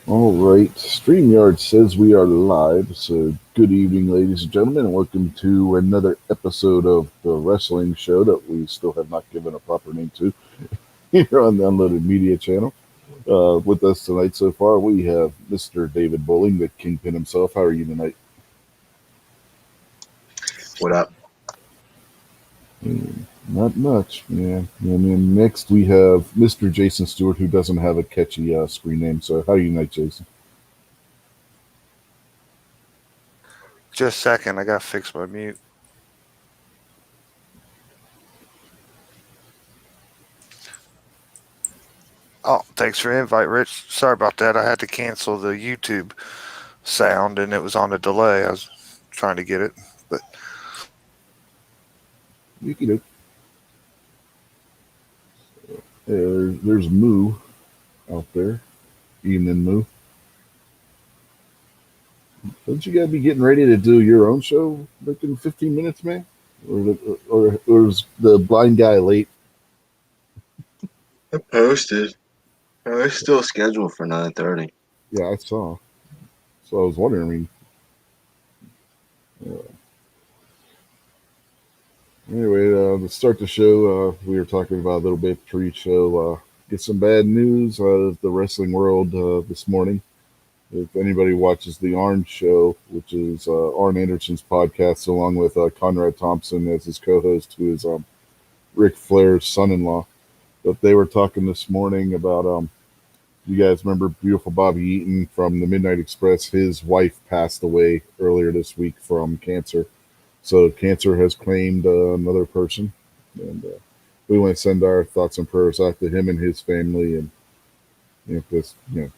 All right, StreamYard says we are live. So, good evening, ladies and gentlemen, and welcome to another episode of the Wrestling Show that we still have not given a proper name to here on the Unloaded Media channel. With us tonight so far, we have Mr. David Bowling, the Kingpin himself. How are you tonight? What up? Not much, yeah. And then next we have Mr. Jason Stewart, who doesn't have a catchy screen name. So, how are you tonight, Jason? Just a second, I gotta fix my mute. Oh, thanks for the invite, Rich. Sorry about that. I had to cancel the YouTube sound and it was on a delay. I was trying to get it, but You can do. There's Moo out there. Evening, Moo. Don't you gotta be getting ready to do your own show like in 15 minutes, man? Or is the blind guy late? I posted. It's still scheduled for 9:30. Yeah, I saw. So I was wondering. I mean, anyway, to start the show, we were talking about a little bit pre-show. Get some bad news out of the wrestling world this morning. If anybody watches the Arn Show, which is Arn Anderson's podcast, along with Conrad Thompson as his co-host, who is Ric Flair's son-in-law. But they were talking this morning about you guys remember beautiful Bobby Eaton from the Midnight Express? His wife passed away earlier this week from cancer. So cancer has claimed another person, and we want to send our thoughts and prayers out to him and his family, and this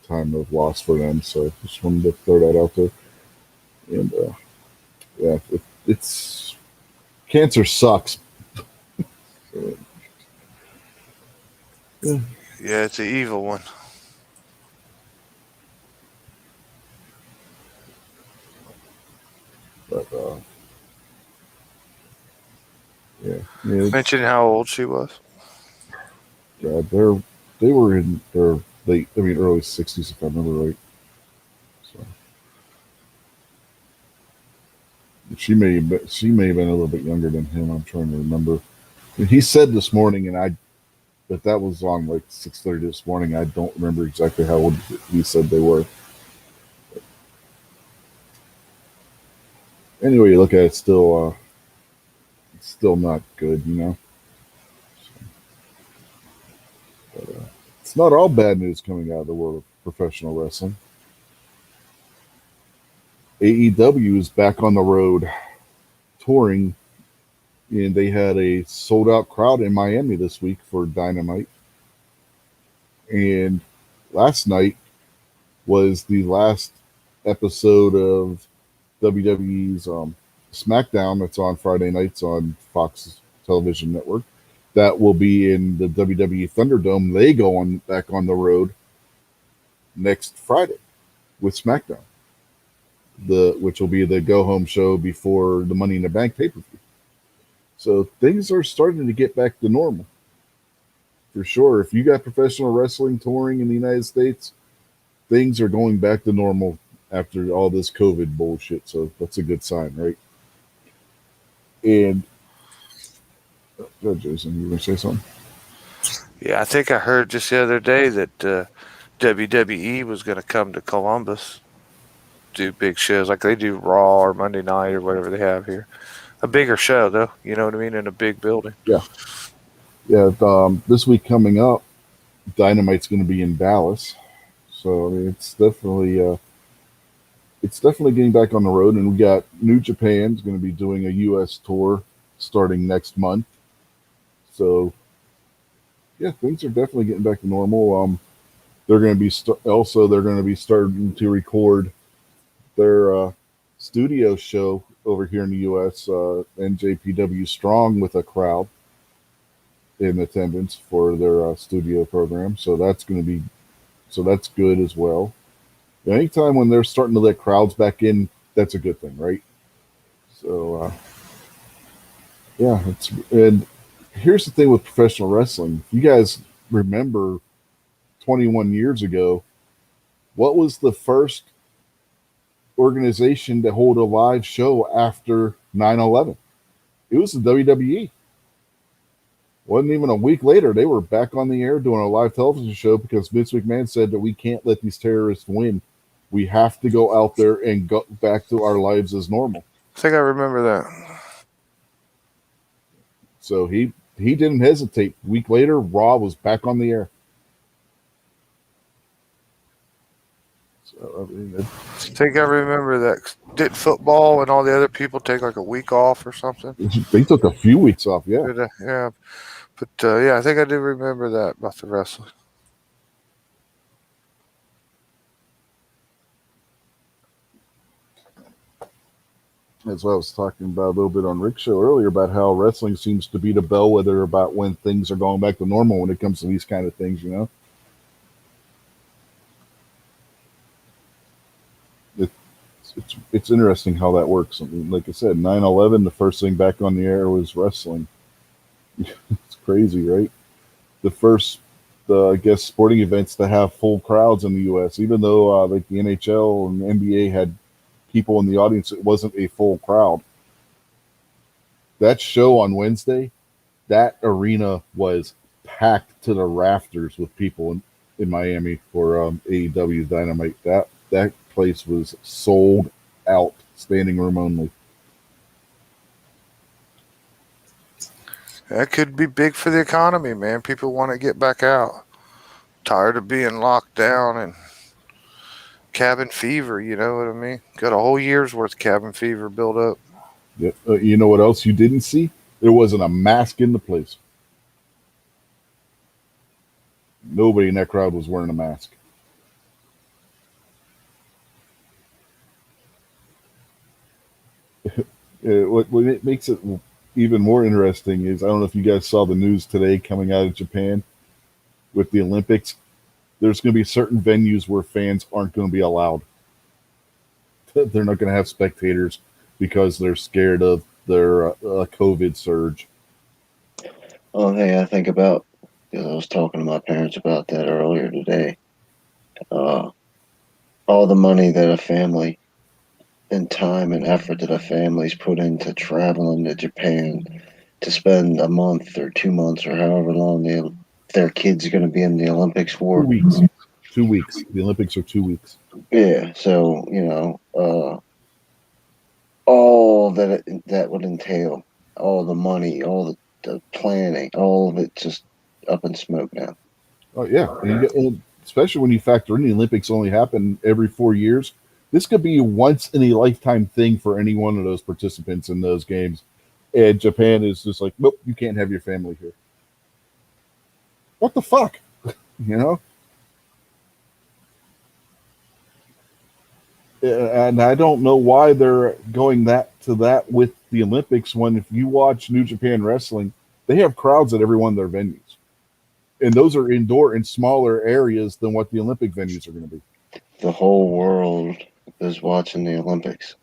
time of loss for them. So just wanted to throw that out there. And yeah, it's cancer sucks. Yeah. yeah, it's an evil one. But yeah, Mention how old she was. God, they were in their early 60s if I remember right. So she may have been a little bit younger than him. I'm trying to remember. He said this morning, but that was on like 6:30 this morning. I don't remember exactly how old he said they were. Anyway, you look at it, it's still not good. But it's not all bad news coming out of the world of professional wrestling. AEW is back on the road touring, and they had a sold out crowd in Miami this week for Dynamite. And last night was the last episode of WWE's SmackDown that's on Friday nights on Fox Television Network. That will be in the WWE Thunderdome. They go on back on the road next Friday with SmackDown, which will be the go home show before the Money in the Bank pay per view. So things are starting to get back to normal for sure. If you got professional wrestling touring in the United States, things are going back to normal after all this COVID bullshit. So that's a good sign, right? And Jason, you gonna say something? Yeah, I think I heard just the other day that WWE was going to come to Columbus, do big shows like they do Raw or Monday Night or whatever they have here. A bigger show, though, you know what I mean, in a big building. Yeah. This week coming up, Dynamite's going to be in Dallas, so I mean, it's definitely getting back on the road. And we got New Japan's going to be doing a U.S. tour starting next month. So yeah, things are definitely getting back to normal. They're going to be they're going to be starting to record their studio show over here in the U.S. NJPW Strong with a crowd in attendance for their studio program. So that's good as well. Anytime when they're starting to let crowds back in, that's a good thing, right? So yeah, and here's the thing with professional wrestling. If you guys remember 21 years ago, What was the first organization to hold a live show after 9/11? It was the WWE. Wasn't even a week later, they were back on the air doing a live television show because Vince McMahon said that we can't let these terrorists win. We have to go out there and go back to our lives as normal. I think I remember that. So he didn't hesitate. A week later, Raw was back on the air. So, I mean, I think I remember that. Did football and all the other people take like a week off or something? they took a few weeks off, yeah. Yeah. But yeah, I think I do remember that about the wrestling. That's what I was talking about a little bit on Rick's show earlier about how wrestling seems to be the bellwether about when things are going back to normal when it comes to these kind of things, you know? It's interesting how that works. I mean, like I said, 9/11, the first thing back on the air was wrestling. It's crazy, right? The first, I guess, sporting events to have full crowds in the U.S., even though like the NHL and the NBA had people in the audience, it wasn't a full crowd. That show on Wednesday, that arena was packed to the rafters with people in Miami for AEW Dynamite. That place was sold out, standing room only. That could be big for the economy, man. People want to get back out. Tired of being locked down and cabin fever, you know what I mean? Got a whole year's worth of cabin fever built up. Yeah. You know what else you didn't see? There wasn't a mask in the place. Nobody in that crowd was wearing a mask. What it makes it even more interesting is I don't know if you guys saw the news today coming out of Japan with the Olympics. There's going to be certain venues where fans aren't going to be allowed. They're not going to have spectators because they're scared of their COVID surge. Oh, hey, I think about, because I was talking to my parents about that earlier today. All the money that a family and time and effort that a family's put into traveling to Japan to spend a month or 2 months or however long their kids are going to be in the Olympics 2 for. weeks. 2 weeks. The Olympics are 2 weeks. Yeah, so all that would entail, all the money, all the planning, all of it just up in smoke now. Oh yeah, and especially when you factor in the Olympics only happen every 4 years. This could be a once in a lifetime thing for any one of those participants in those games. And Japan is just like, nope, you can't have your family here. What the fuck? You know? And I don't know why they're going to that with the Olympics when if you watch New Japan Wrestling, they have crowds at every one of their venues. And those are indoor in smaller areas than what the Olympic venues are going to be. The whole world is watching the Olympics.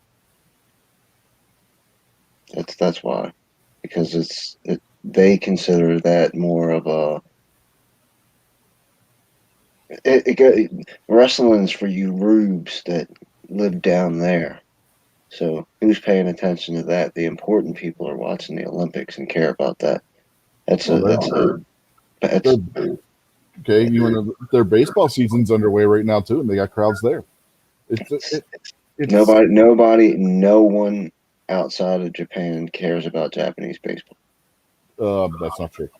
That's why, because they consider that more of a wrestling's for you rubes that live down there. So who's paying attention to that? The important people are watching the Olympics and care about that. That's Okay. Their baseball season's underway right now too, and they got crowds there. It's no one outside of Japan cares about Japanese baseball. That's not true.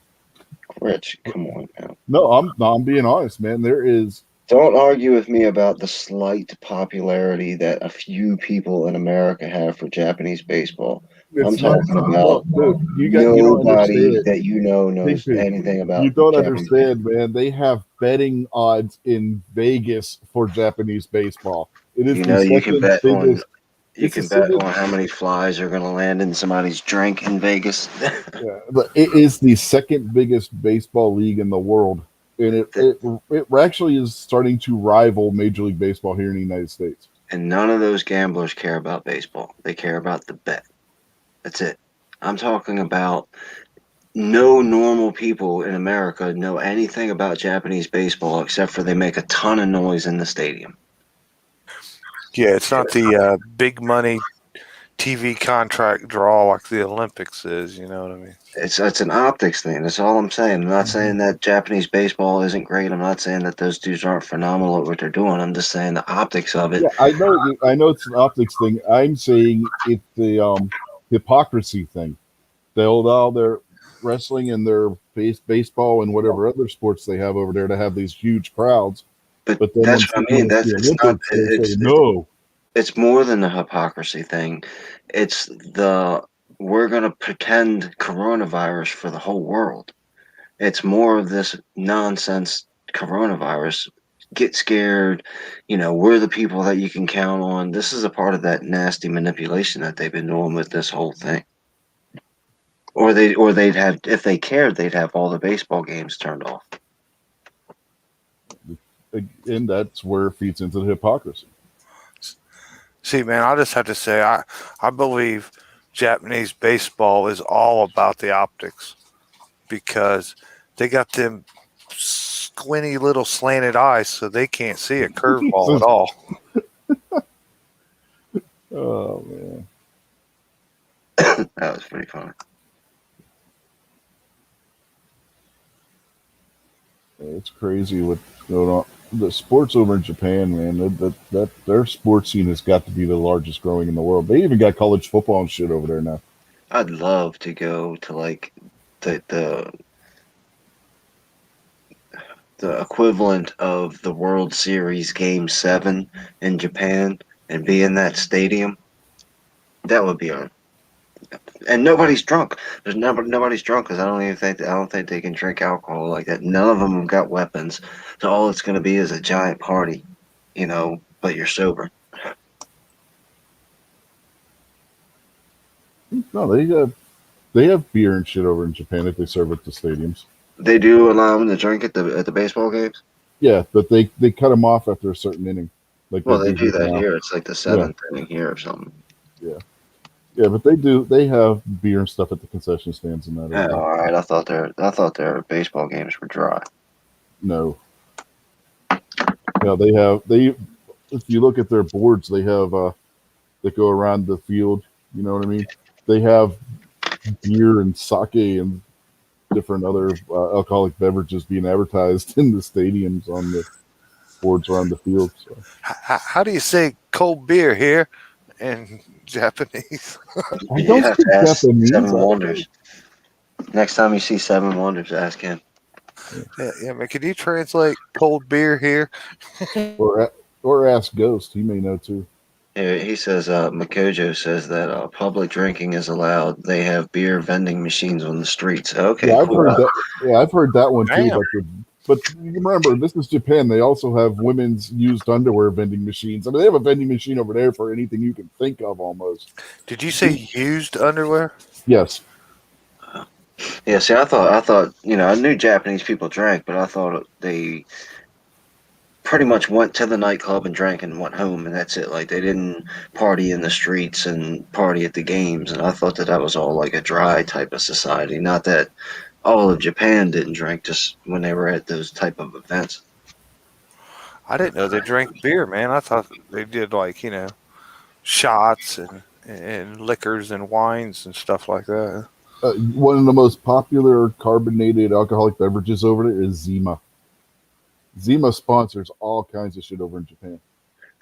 Rich, come on now. No, I'm being honest, man. There is. Don't argue with me about the slight popularity that a few people in America have for Japanese baseball. I'm talking about nobody that knows anything about. You don't Japanese understand, man. They have betting odds in Vegas for Japanese baseball. It is you can bet biggest. You can bet on how many flies are going to land in somebody's drink in Vegas. Yeah, but it is the second biggest baseball league in the world, and it actually is starting to rival Major League Baseball here in the United States. And none of those gamblers care about baseball. They care about the bet. That's it. I'm talking about No normal people in America know anything about Japanese baseball except for they make a ton of noise in the stadium. Yeah, it's not the big money TV contract draw like the Olympics is. You know what I mean? It's an optics thing. That's all I'm saying. I'm not Mhm. saying that Japanese baseball isn't great. I'm not saying that those dudes aren't phenomenal at what they're doing. I'm just saying the optics of it. Yeah, I know. I know it's an optics thing. I'm saying it's the hypocrisy thing. They'll allow their wrestling and their baseball and whatever other sports they have over there to have these huge crowds, But but then that's what I when mean. it's That's the it's not. Olympics, they say no. It's more than the hypocrisy thing. It's the we're gonna pretend coronavirus for the whole world. It's more of this nonsense coronavirus. Get scared, we're the people that you can count on. This is a part of that nasty manipulation that they've been doing with this whole thing. Or they'd have, if they cared, they'd have all the baseball games turned off. And that's where it feeds into the hypocrisy. See, man, I just have to say, I believe Japanese baseball is all about the optics because they got them squinty little slanted eyes, so they can't see a curveball at all. Oh man, That was pretty funny. it's crazy what's going on. The sports over in Japan, man, that their sports scene has got to be the largest growing in the world. They even got college football and shit over there now. I'd love to go to like the the equivalent of the World Series Game 7 in Japan and be in that stadium. That would be a and nobody's drunk. Nobody's drunk because I don't think they can drink alcohol like that. None of them have got weapons, so all it's going to be is a giant party, But you're sober. No, they have beer and shit over in Japan if they serve at the stadiums. They do allow them to drink at the baseball games. Yeah, but they cut them off after a certain inning, like they Well, they do do here that now. here. It's like the Yeah, seventh inning here or something. yeah, yeah. But they do. They have beer and stuff at the concession stands and that over Oh, there. all right. I thought their baseball games were dry. No, yeah, they have they. If you look at their boards, they have that go around the field. You know what I mean? They have beer and sake and different other alcoholic beverages being advertised in the stadiums on the boards around the field. So. How do you say cold beer here in Japanese? I You don't have to speak ask Japanese. Seven Wonders. Next time you see Seven Wonders, ask him. Yeah, man, can you translate cold beer here? Or or ask Ghost. He may know too. He says Makojo says that public drinking is allowed. They have beer vending machines on the streets. Yeah, Okay, I've cool. heard that. Yeah, I've heard that one too. Damn. But you remember, this is Japan. They also have women's used underwear vending machines. I mean, they have a vending machine over there for anything you can think of, almost. Did you say used underwear? Yes. Yeah, see, I knew Japanese people drank, but I thought they pretty much went to the nightclub and drank and went home, and that's it. Like they didn't party in the streets and party at the games, and I thought that was all like a dry type of society. Not that all of Japan didn't drink, just when they were at those type of events. I didn't know they drank beer, man. I thought they did like shots and liquors and wines and stuff like that. One of the most popular carbonated alcoholic beverages over there is Zima. Zima sponsors all kinds of shit over in Japan.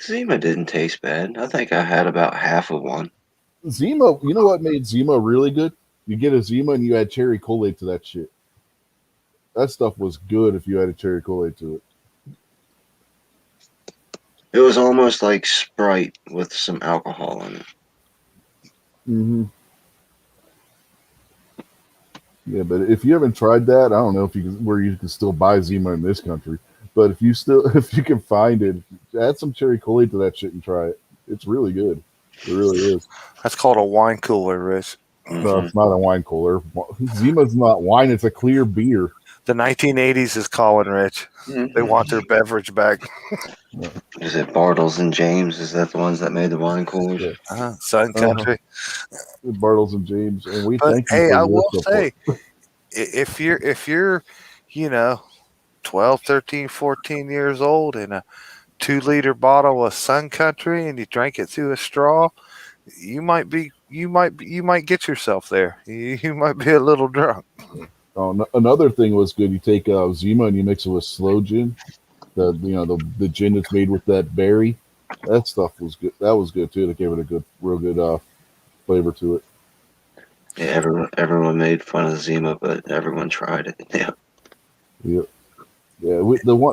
Zima didn't taste bad. I think I had about half of one. Zima, you know what made Zima really good? You get a Zima and you add cherry Kool-Aid to that shit. That stuff was good if you added cherry Kool-Aid to it. It was almost like Sprite with some alcohol in it. Mm-hmm. Yeah, but if you haven't tried that, I don't know if where you can still buy Zima in this country. But if you can find it, add some cherry Kool-Aid to that shit and try it. It's really good. It really is. That's called a wine cooler, Rich. No, it's not a wine cooler. Zima's not wine. It's a clear beer. The 1980s is calling, Rich. They want their beverage back. Is it Bartles and James? Is that the ones that made the wine coolers? Yeah. Sun Country. Bartles and James, and we But thank you hey, for I your will support. say, if you're, you know, 12, 13, 14 years old and a 2 liter bottle of Sun Country and you drank it through a straw, you might get yourself there. You might be a little drunk. Another thing was good. You take Zima and you mix it with slow gin. The gin that's made with that berry. That stuff was good. That was good too. That gave it a real good flavor to it. Yeah, everyone made fun of Zima, but everyone tried it. Yeah. Yeah, yeah.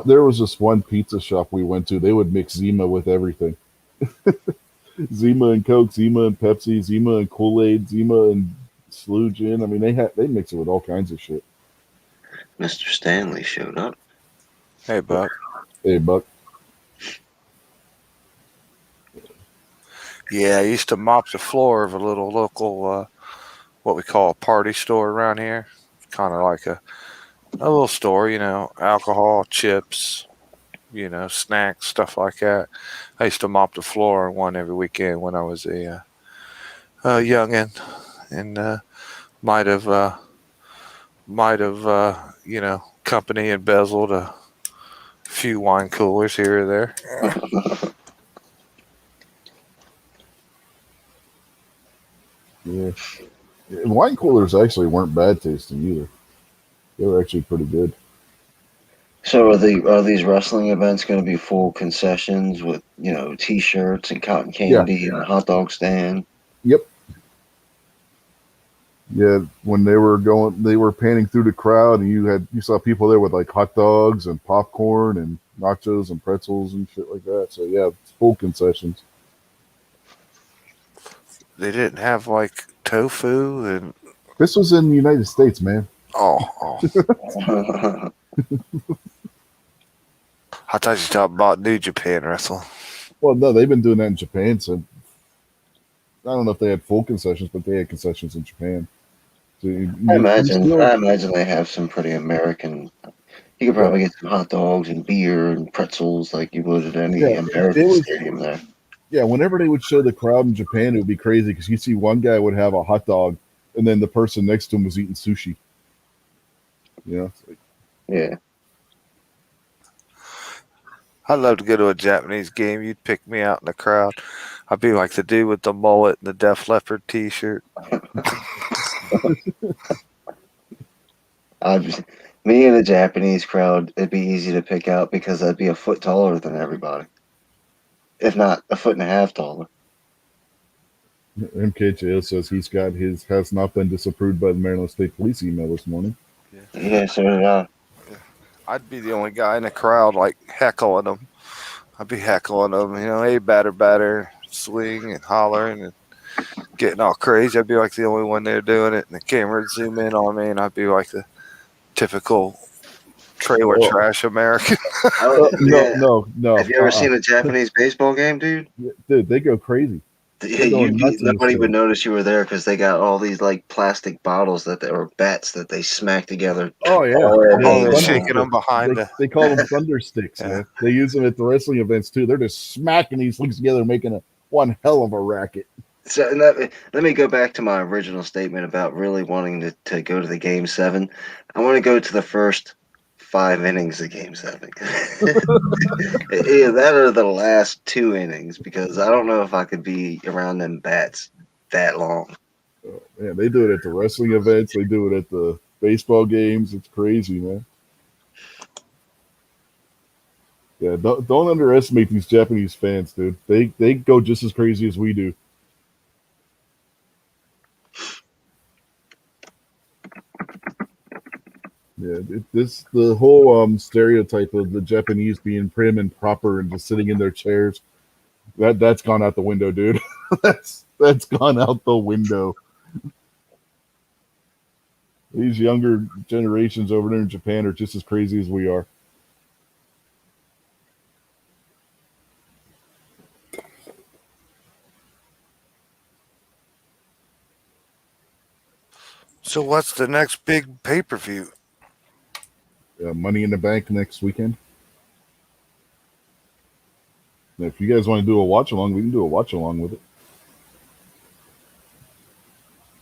There was this one pizza shop we went to. They would mix Zima with everything. Zima and Coke, Zima and Pepsi, Zima and Kool-Aid, Zima and Sloe Gin. I mean, they mix it with all kinds of shit. Mr. Stanley showed up. Hey, Buck. Hey, Buck. Yeah, I used to mop the floor of a little local, what we call a party store around here. Kind of like a little store, alcohol, chips, snacks, stuff like that. I used to mop the floor on one every weekend when I was a youngin, and might have company embezzled a few wine coolers here or there. Yeah. And wine coolers actually weren't bad tasting either. They were actually pretty good. So are these wrestling events going to be full concessions with T-shirts and cotton Yeah. candy and a hot dog stand? Yep. Yeah. When they were panning through the crowd, and you saw people there with like hot dogs and popcorn and nachos and pretzels and shit like that. So yeah, it's full concessions. They didn't have like tofu and This was in the United States, man. oh. I thought you talking about New Japan wrestling. Well, no, they've been doing that in Japan. So I don't know if they had full concessions, but they had concessions in Japan. So I you imagine still, I imagine they have some pretty American. You could yeah, probably get some hot dogs and beer and pretzels like you would at any yeah. It American was stadium there. Yeah, whenever they would show the crowd in Japan, it would be crazy because you see one guy would have a hot dog, and then the person next to him was eating sushi. It's like, Yeah. I'd love to go to a Japanese game. You'd pick me out in the crowd. I'd be like the dude with the mullet and the Def Leppard T-shirt. Me and the Japanese crowd, it'd be easy to pick out because I'd be a foot taller than everybody, if not a foot and a half taller. MKJO says has not been disapproved by the Maryland State Police email this morning. Yeah, so did I. I'd be the only guy in the crowd like heckling them. I'd be heckling them, hey, batter, swing and hollering and getting all crazy. I'd be like the only one there doing it, and the camera would zoom in on me, and I'd be like the typical trailer trash American. No. Have you ever seen a Japanese baseball game, dude? Dude, they go crazy. They're going nuts in the Nobody would stands. notice you were there because they got all these like plastic bottles or bats that they smack together. Oh yeah, Oh, they're thunder shaking them sticks. behind They call them thunder sticks, Yeah. man. They use them at the wrestling events too. They're just smacking these things together, making one hell of a racket. So let me go back to my original statement about really wanting to go to the game 7. I want to go to the first 5 innings of game 7. Yeah, that or the last 2 innings because I don't know if I could be around them bats that long. Yeah, they do it at the wrestling events. They do it at the baseball games. It's crazy, man. Yeah, don't underestimate these Japanese fans, dude. They go just as crazy as we do. Yeah, the whole stereotype of the Japanese being prim and proper and just sitting in their chairs that's gone out the window, dude. that's gone out the window. These younger generations over there in Japan are just as crazy as we are. So what's the next big pay-per-view? Money in the Bank next weekend. If you guys want to do a watch along, we can do a watch along with it.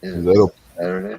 Is that Saturday?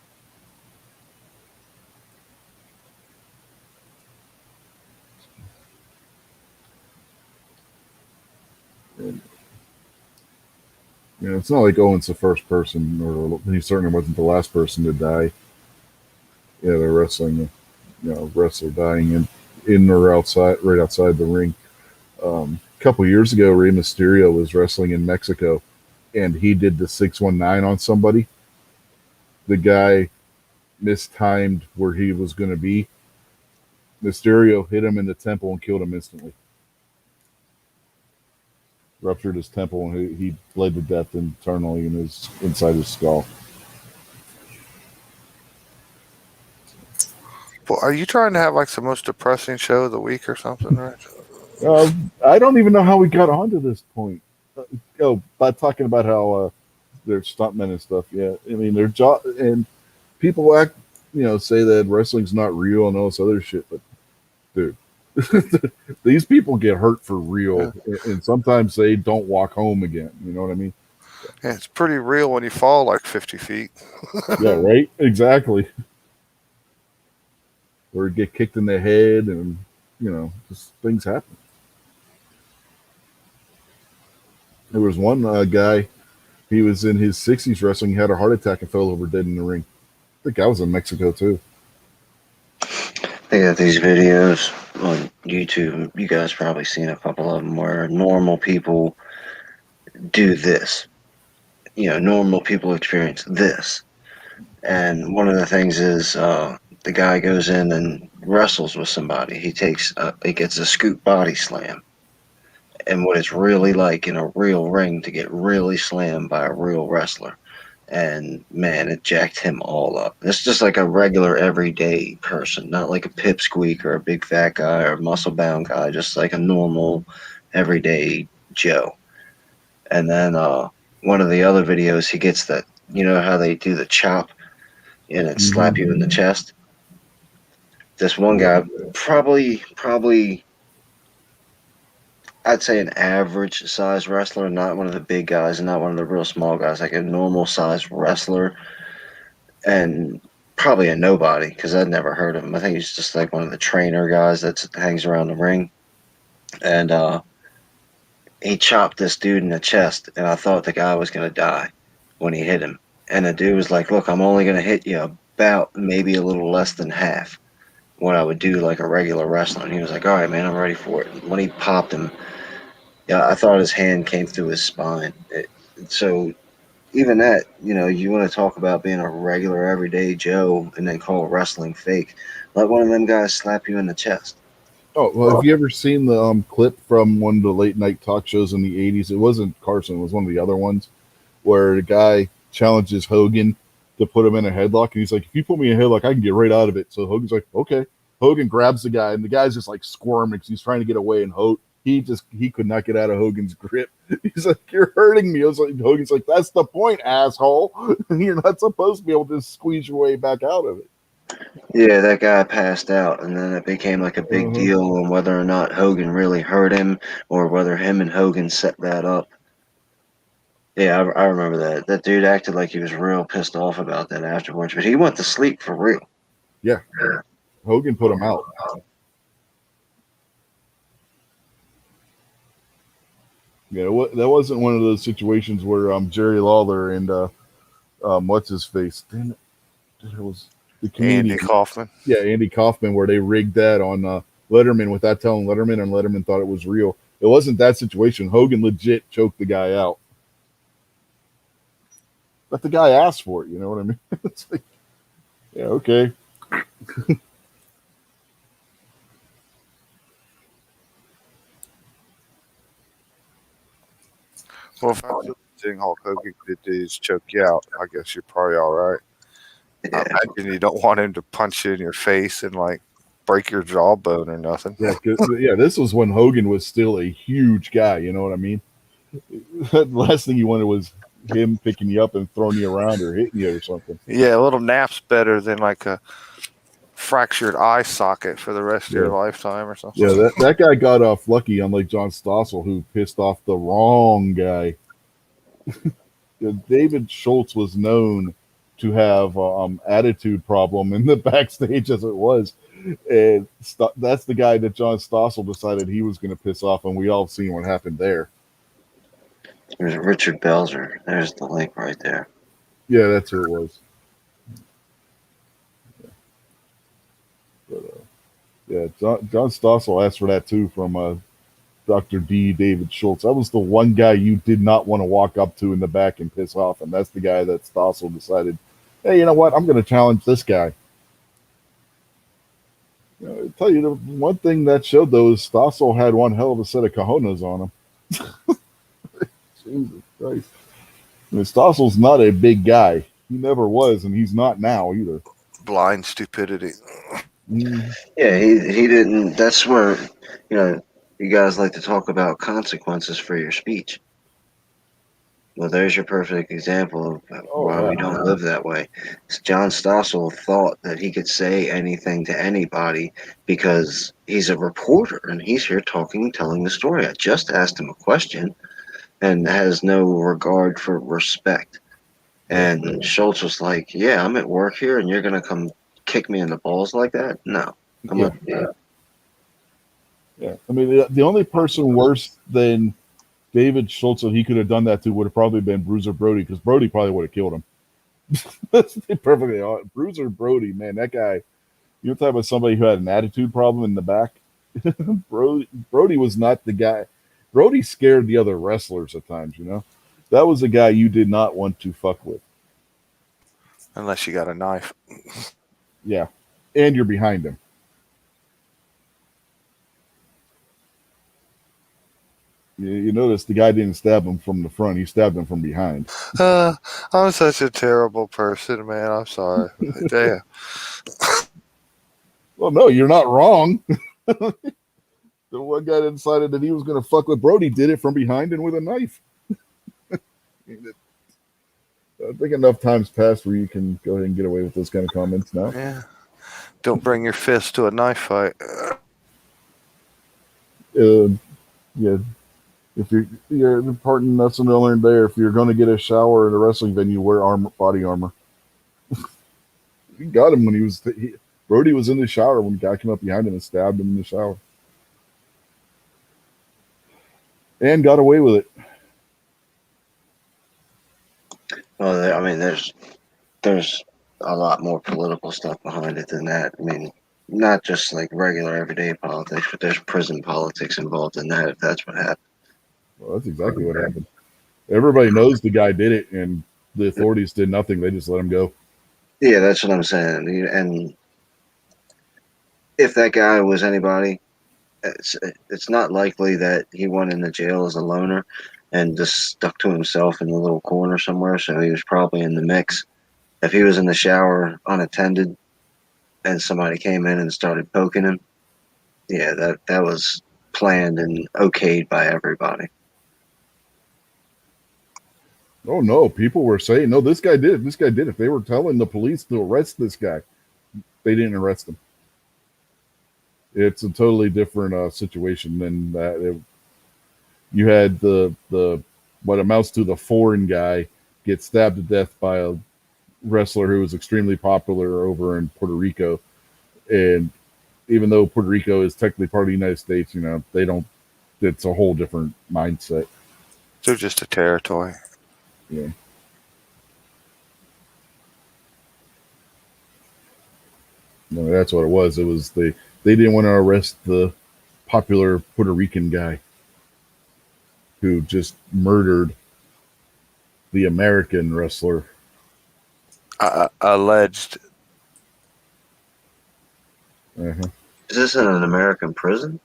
And, it's not like Owen's the first person, or he certainly wasn't the last person to die. Yeah, they're wrestling, wrestler dying in or outside, right outside the ring. A couple years ago, Rey Mysterio was wrestling in Mexico, and he did the 619 on somebody. The guy mistimed where he was going to be. Mysterio hit him in the temple and killed him instantly. Ruptured his temple, and he bled to death internally inside his skull. Well, are you trying to have like the most depressing show of the week or something, right? I don't even know how we got onto this point. By talking about how they're stuntmen and stuff. Yeah, I mean their job, and people say that wrestling's not real and all this other shit. But dude, these people get hurt for real, and sometimes they don't walk home again. You know what I mean? Yeah, it's pretty real when you fall like 50 feet. Yeah, right. Exactly. Or get kicked in the head, and just things happen. There was one guy. He was in his 60s wrestling. He had a heart attack and fell over dead in the ring. I think I was in Mexico too. They got these videos on YouTube. You guys probably seen a couple of them where normal people do this. Normal people experience this. And one of the things is the guy goes in and wrestles with somebody. He gets a scoop body slam. And what it's really like in a real ring to get really slammed by a real wrestler. And man, it jacked him all up. It's just like a regular everyday person, not like a pipsqueak or a big fat guy or a muscle bound guy, just like a normal everyday Joe. And then one of the other videos, he gets that, how they do the chop and it slap you in the chest. This one guy, probably, I'd say an average size wrestler, not one of the big guys and not one of the real small guys, like a normal size wrestler, and probably a nobody because I'd never heard of him. I think he's just like one of the trainer guys that hangs around the ring. And he chopped this dude in the chest, and I thought the guy was going to die when he hit him. And the dude was like, "Look, I'm only going to hit you about maybe a little less than half what I would do like a regular wrestler." And he was like, "All right, man, I'm ready for it." And when he popped him, yeah, I thought his hand came through his spine. So even that, you want to talk about being a regular everyday Joe and then call wrestling fake. Let one of them guys slap you in the chest. Oh, well, have you ever seen the clip from one of the late night talk shows in the 80s? It wasn't Carson, it was one of the other ones, where the guy challenges Hogan to put him in a headlock. And he's like, if you put me in a headlock, I can get right out of it. So Hogan's like, okay. Hogan grabs the guy, and the guy's just like squirming because he's trying to get away. And he could not get out of Hogan's grip. He's like, you're hurting me. I was like, Hogan's like, that's the point, asshole. You're not supposed to be able to squeeze your way back out of it. Yeah, that guy passed out, and then it became like a big deal on whether or not Hogan really hurt him or whether him and Hogan set that up. Yeah, I remember that. That dude acted like he was real pissed off about that afterwards, but he went to sleep for real. Yeah. Hogan put him out. Yeah, that wasn't one of those situations where Jerry Lawler and what's his face? Damn it was the comedian. Andy Kaufman. Yeah, Andy Kaufman, where they rigged that on Letterman without telling Letterman, and Letterman thought it was real. It wasn't that situation. Hogan legit choked the guy out. But the guy asked for it, you know what I mean? It's like, yeah, okay. Well, if that's the thing Hulk Hogan could do is choke you out, I guess you're probably all right. Yeah. I imagine you don't want him to punch you in your face and like break your jawbone or nothing. Yeah, this was when Hogan was still a huge guy, you know what I mean? The last thing you wanted was him picking you up and throwing you around or hitting you or something. Yeah, a little nap's better than like a fractured eye socket for the rest of your lifetime or something. Yeah, that guy got off lucky, unlike John Stossel, who pissed off the wrong guy. David Schultz was known to have attitude problem in the backstage as it was. And that's the guy that John Stossel decided he was going to piss off, and we all seen what happened there. There's Richard Belzer. There's the link right there. Yeah, that's who it was. But, yeah, John Stossel asked for that too from Dr. D. David Schultz. That was the one guy you did not want to walk up to in the back and piss off, and that's the guy that Stossel decided, hey, you know what? I'm going to challenge this guy. You know, I tell you, the one thing that showed though is Stossel had one hell of a set of cojones on him. Jesus Christ! I mean, Stossel's not a big guy. He never was, and he's not now either. Blind stupidity. Yeah, he didn't. That's where, you know, you guys like to talk about consequences for your speech. Well, there's your perfect example of Oh why yeah, we don't live that way. John Stossel thought that he could say anything to anybody because he's a reporter and he's here talking, telling the story. I just asked him a question and has no regard for respect. And Schultz was like, "Yeah, I'm at work here, and you're gonna come kick me in the balls like that? No, I'm yeah, gonna." yeah. I mean, the only person worse than David Schultz that he could have done that to would have probably been Bruiser Brody, because Brody probably would have killed him. That's perfectly honest. Bruiser Brody, man, that guy. You're talking about somebody who had an attitude problem in the back. Brody was not the guy. Brody scared the other wrestlers at times. You know, that was a guy you did not want to fuck with. Unless you got a knife. Yeah, and you're behind him. You notice the guy didn't stab him from the front; he stabbed him from behind. I'm such a terrible person, man. I'm sorry. Damn. Well, no, you're not wrong. The one guy that decided that he was going to fuck with Brody did it from behind and with a knife. I think enough times passed where you can go ahead and get away with those kind of comments now. Yeah. Don't bring your fist to a knife fight. Yeah, if you're important, that's what I learned there. If you're going to get a shower at a wrestling venue, wear body armor. He got him when Brody was in the shower when the guy came up behind him and stabbed him in the shower, and got away with it. Well, I mean, there's a lot more political stuff behind it than that. I mean, not just like regular everyday politics, but there's prison politics involved in that. If that's what happened. Well, that's exactly what happened. Everybody knows the guy did it, and the authorities did nothing. They just let him go. Yeah, that's what I'm saying. And if that guy was anybody, it's not likely that he went into jail as a loner and just stuck to himself in the little corner somewhere. So he was probably in the mix. If he was in the shower unattended and somebody came in and started poking him, yeah, that was planned and okayed by everybody. Oh no, people were saying, no, this guy did it. This guy did it. They were telling the police to arrest this guy. They didn't arrest him. It's a totally different situation than that. You had the what amounts to the foreign guy get stabbed to death by a wrestler who was extremely popular over in Puerto Rico, and even though Puerto Rico is technically part of the United States, you know, they don't. It's a whole different mindset. They're just a territory. Yeah. No, that's what it was. It was they didn't want to arrest the popular Puerto Rican guy who just murdered the American wrestler. Alleged. Uh-huh. Is this in an American prison?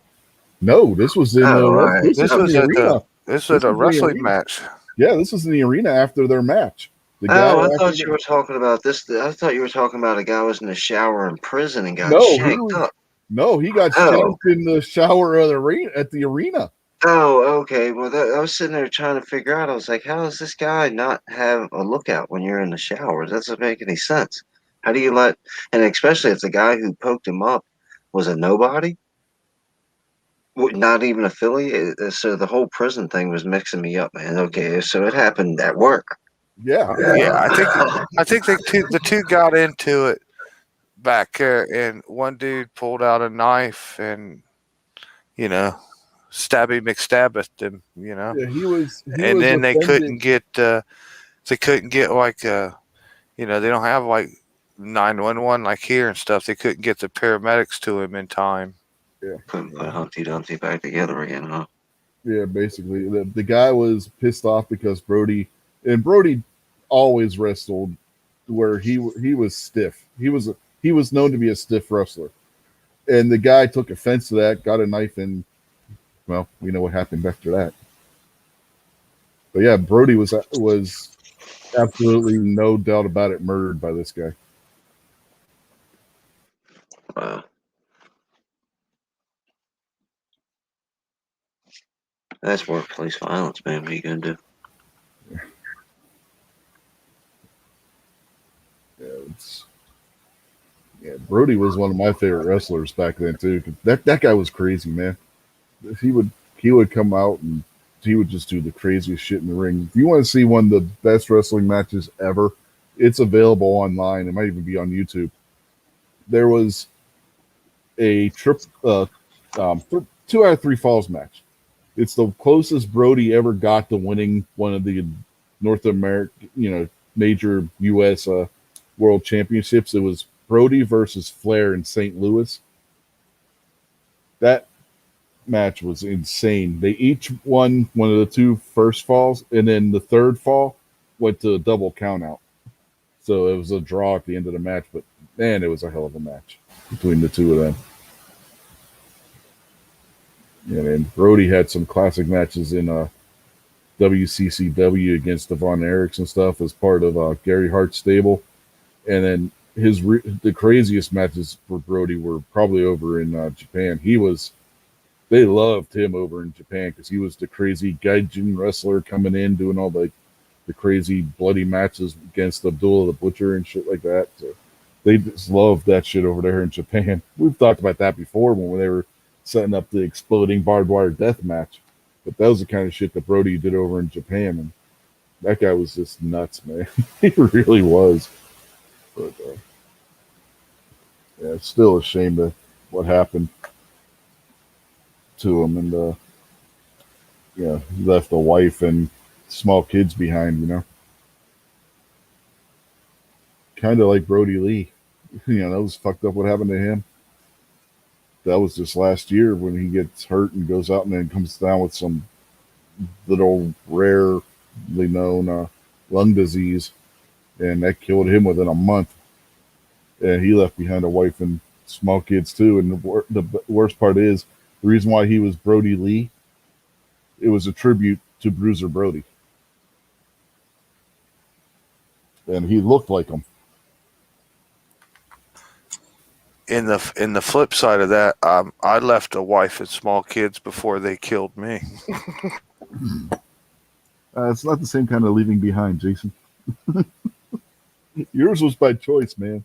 No, this was in right. this This was was in the at arena. this was a wrestling match. Yeah, this was in the arena after their match. The guy. Oh, I thought you were talking about this. I thought you were talking about a guy who was in the shower in prison and got No, shanked up. No, he got Oh. shanked in the shower of the arena at the arena. Oh, okay. Well, I was sitting there trying to figure out. I was like, how does this guy not have a lookout when you're in the shower? It doesn't make any sense. How do you let, and especially if the guy who poked him up was a nobody, not even affiliated. So the whole prison thing was mixing me up, man. Okay, so it happened at work. Yeah. Yeah, I think the two got into it back there, and one dude pulled out a knife and, you know, Stabby McStabbeth them, you know. Yeah, he And was then offended. they couldn't get like they don't have like 911 like here and stuff. They couldn't get the paramedics to him in time. Yeah, Couldn't yeah, put Humpty Dumpty back together again, huh? yeah. Basically, the guy was pissed off because Brody always wrestled where he was stiff. He was known to be a stiff wrestler, and the guy took offense to that, got a knife, and well, we know what happened after that. But yeah, Brody was absolutely no doubt about it murdered by this guy. Wow. That's workplace violence, man. What are you gonna do? Yeah, Brody was one of my favorite wrestlers back then too. That guy was crazy, man. He would he would come out and he would just do the craziest shit in the ring. If you want to see one of the best wrestling matches ever, it's available online. It might even be on YouTube. There was a two out of three falls match. It's the closest Brody ever got to winning one of the North American, major U.S. World Championships. It was Brody versus Flair in St. Louis. That match was insane. They each won one of the two first falls, and then the third fall went to a double count out. So it was a draw at the end of the match, but man, it was a hell of a match between the two of them. And Brody had some classic matches in WCCW against Devon Eriks and stuff as part of Gary Hart's stable. And then the craziest matches for Brody were probably over in Japan. They loved him over in Japan because he was the crazy gaijin wrestler coming in doing all the crazy bloody matches against Abdullah the Butcher and shit like that. So they just loved that shit over there in Japan. We've talked about that before when they were setting up the exploding barbed wire death match. But that was the kind of shit that Brody did over in Japan, and that guy was just nuts, man. He really was. But yeah, it's still a shame that what happened to him, and he left a wife and small kids behind. Kind of like Brody Lee. That was fucked up what happened to him. That was just last year when he gets hurt and goes out and then comes down with some little rarely known lung disease, and that killed him within a month. And he left behind a wife and small kids too. And the worst part is the reason why he was Brody Lee. It was a tribute to Bruiser Brody, and he looked like him. In the flip side of that, I left a wife and small kids before they killed me. It's not the same kind of leaving behind, Jason. Yours was by choice, man.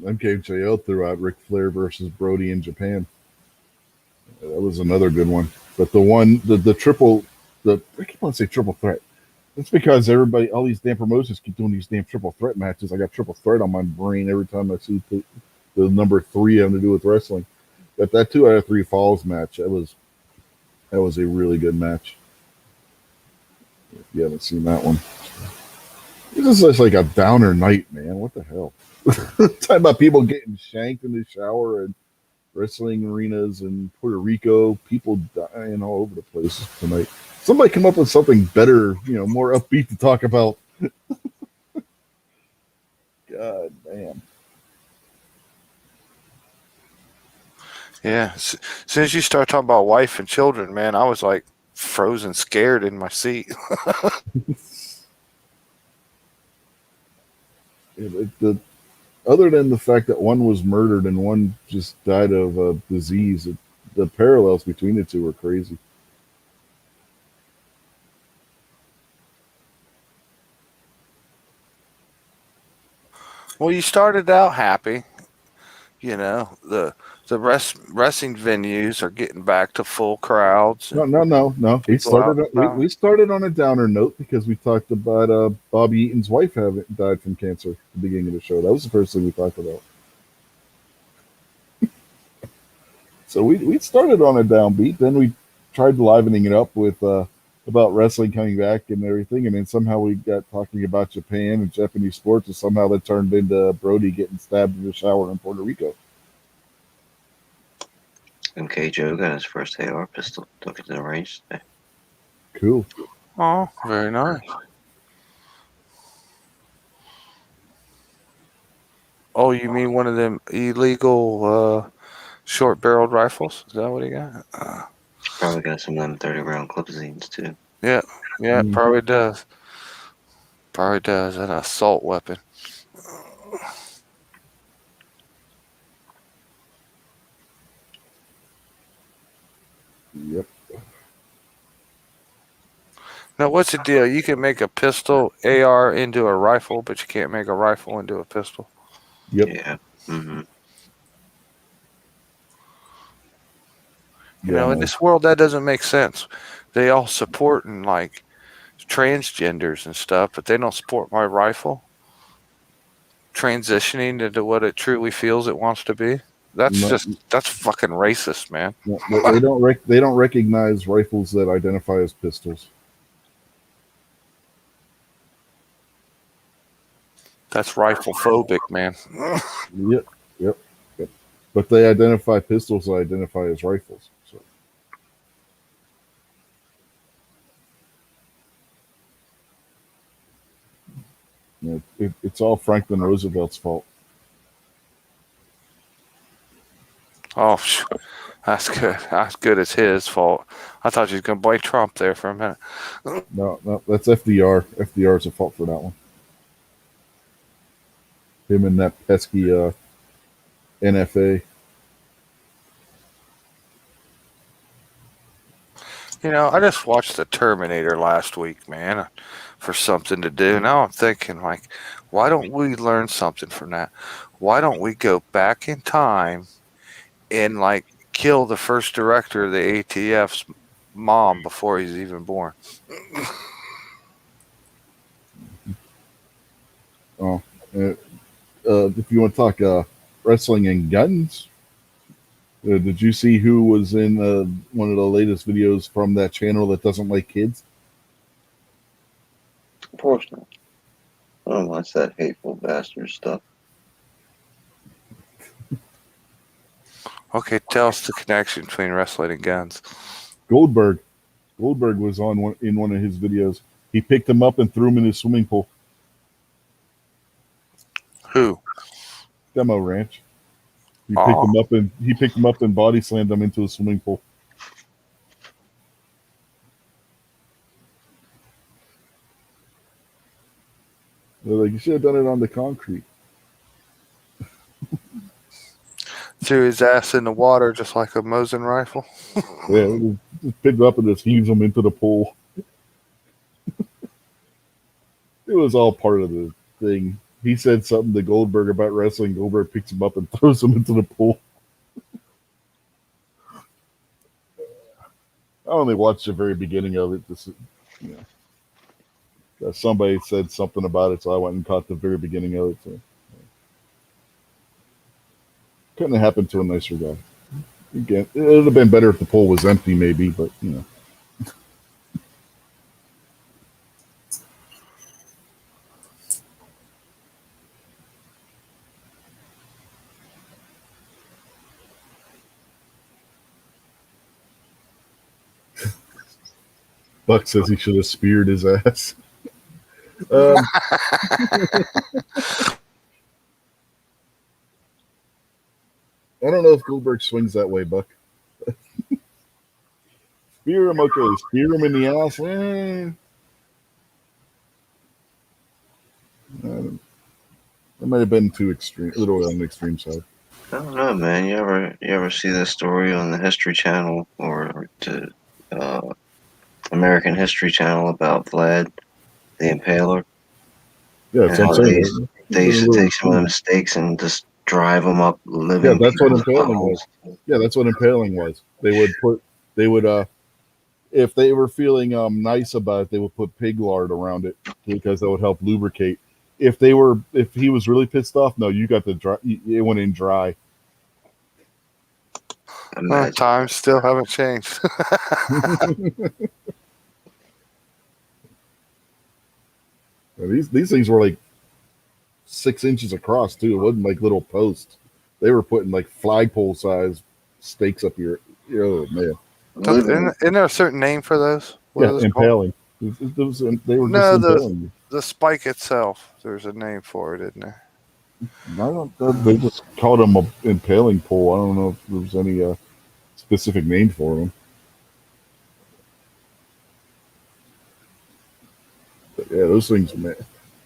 MKJL threw out Ric Flair versus Brody in Japan. That was another good one. But the triple, I keep on saying triple threat. That's because all these damn promotions keep doing these damn triple threat matches. I got triple threat on my brain every time I see the number 3 having to do with wrestling. But that 2 out of 3 falls match, that was a really good match. If you haven't seen that one, this is just like a downer night, man. What the hell? Talking about people getting shanked in the shower and wrestling arenas in Puerto Rico, people dying all over the place tonight. Somebody come up with something better, more upbeat to talk about. God damn. Yeah. As soon as you start talking about wife and children, man, I was like frozen scared in my seat. Other than the fact that one was murdered and one just died of a disease, the parallels between the two are crazy. Well, you started out happy. The wrestling venues are getting back to full crowds. No. We started on a downer note because we talked about Bobby Eaton's wife having died from cancer at the beginning of the show. That was the first thing we talked about. So we started on a downbeat. Then we tried livening it up with about wrestling coming back and everything, and then somehow we got talking about Japan and Japanese sports, and somehow that turned into Brody getting stabbed in the shower in Puerto Rico. MK Joe got his first AR pistol. Took it to the range today. Cool. Oh, very nice. Oh, you mean one of them illegal short-barreled rifles? Is that what he got? Probably got some of them 30-round clipsines too. Yeah, yeah, Mm. probably does. Probably does. An assault weapon. Yep. Now, what's the deal? You can make a pistol AR into a rifle, but you can't make a rifle into a pistol. Yep. Yeah. Mm-hmm. You Yeah, know, in man. this world, that doesn't make sense. They all supporting like transgenders and stuff, but they don't support my rifle transitioning into what it truly feels it wants to be. No, That's fucking racist, man. no, they don't recognize rifles that identify as pistols. That's rifle phobic, man. Yep. Yep. Yep. But they identify pistols that identify as rifles. So you know, it's all Franklin Roosevelt's fault. Oh, that's good. That's good. It's his fault. I thought you was gonna blame Trump there for a minute. No, no, that's FDR. FDR's at fault for that one. Him and that pesky NFA. You know, I just watched the Terminator last week, man, for something to do. Now I'm thinking, like, why don't we learn something from that? Why don't we go back in time and, like, kill the first director of the ATF's mom before he's even born? Oh, uh, if you want to talk wrestling and guns, did you see who was in one of the latest videos from that channel that doesn't like kids? Of course not. I don't watch that hateful bastard stuff. Okay, tell us the connection between wrestling and guns. Goldberg. Goldberg was in one of his videos. He picked him up and threw him in his swimming pool. Who? Demo Ranch. He Oh, picked him up and body slammed him into a swimming pool. They're like, you should have done it on the concrete. threw his ass in the water just like a Mosin rifle. Yeah, just picked him up and just heaves him into the pool. It was all part of the thing. He said something to Goldberg about wrestling. Goldberg picks him up and throws him into the pool. I only watched the very beginning of it. Just, you know, somebody said something about it, so I went and caught the very beginning of it. So. Couldn't have happened to a nicer guy. Again, it would have been better if the pool was empty, maybe, but you know. Buck says he should have speared his ass. I don't know if Goldberg swings that way, Buck. Spear him, okay. Spear him in the ass. That might have been too extreme, a little on the extreme side. I don't know, man. You ever see this story on the History Channel or to American History Channel about Vlad the Impaler Yeah, and that's what I'm how saying. they used to take some of them steaks and just drive them up Yeah, living that's what people's impaling was. buttholes. Yeah, that's what impaling was. They would, if they were feeling nice about it, they would put pig lard around it because that would help lubricate. If he was really pissed off, no, you got the dry. It went in dry. Imagine. Times still haven't changed. These things were like 6 inches across too. It wasn't like little posts. They were putting like flagpole size stakes up your. Oh man, Living. Isn't there a certain name for those? What yeah, are those called? impaling. They were just No, impaling you. the spike itself. There's a name for it, isn't there? I don't. They just called them a impaling pole. I don't know if there was any specific name for them. But yeah, those things, man.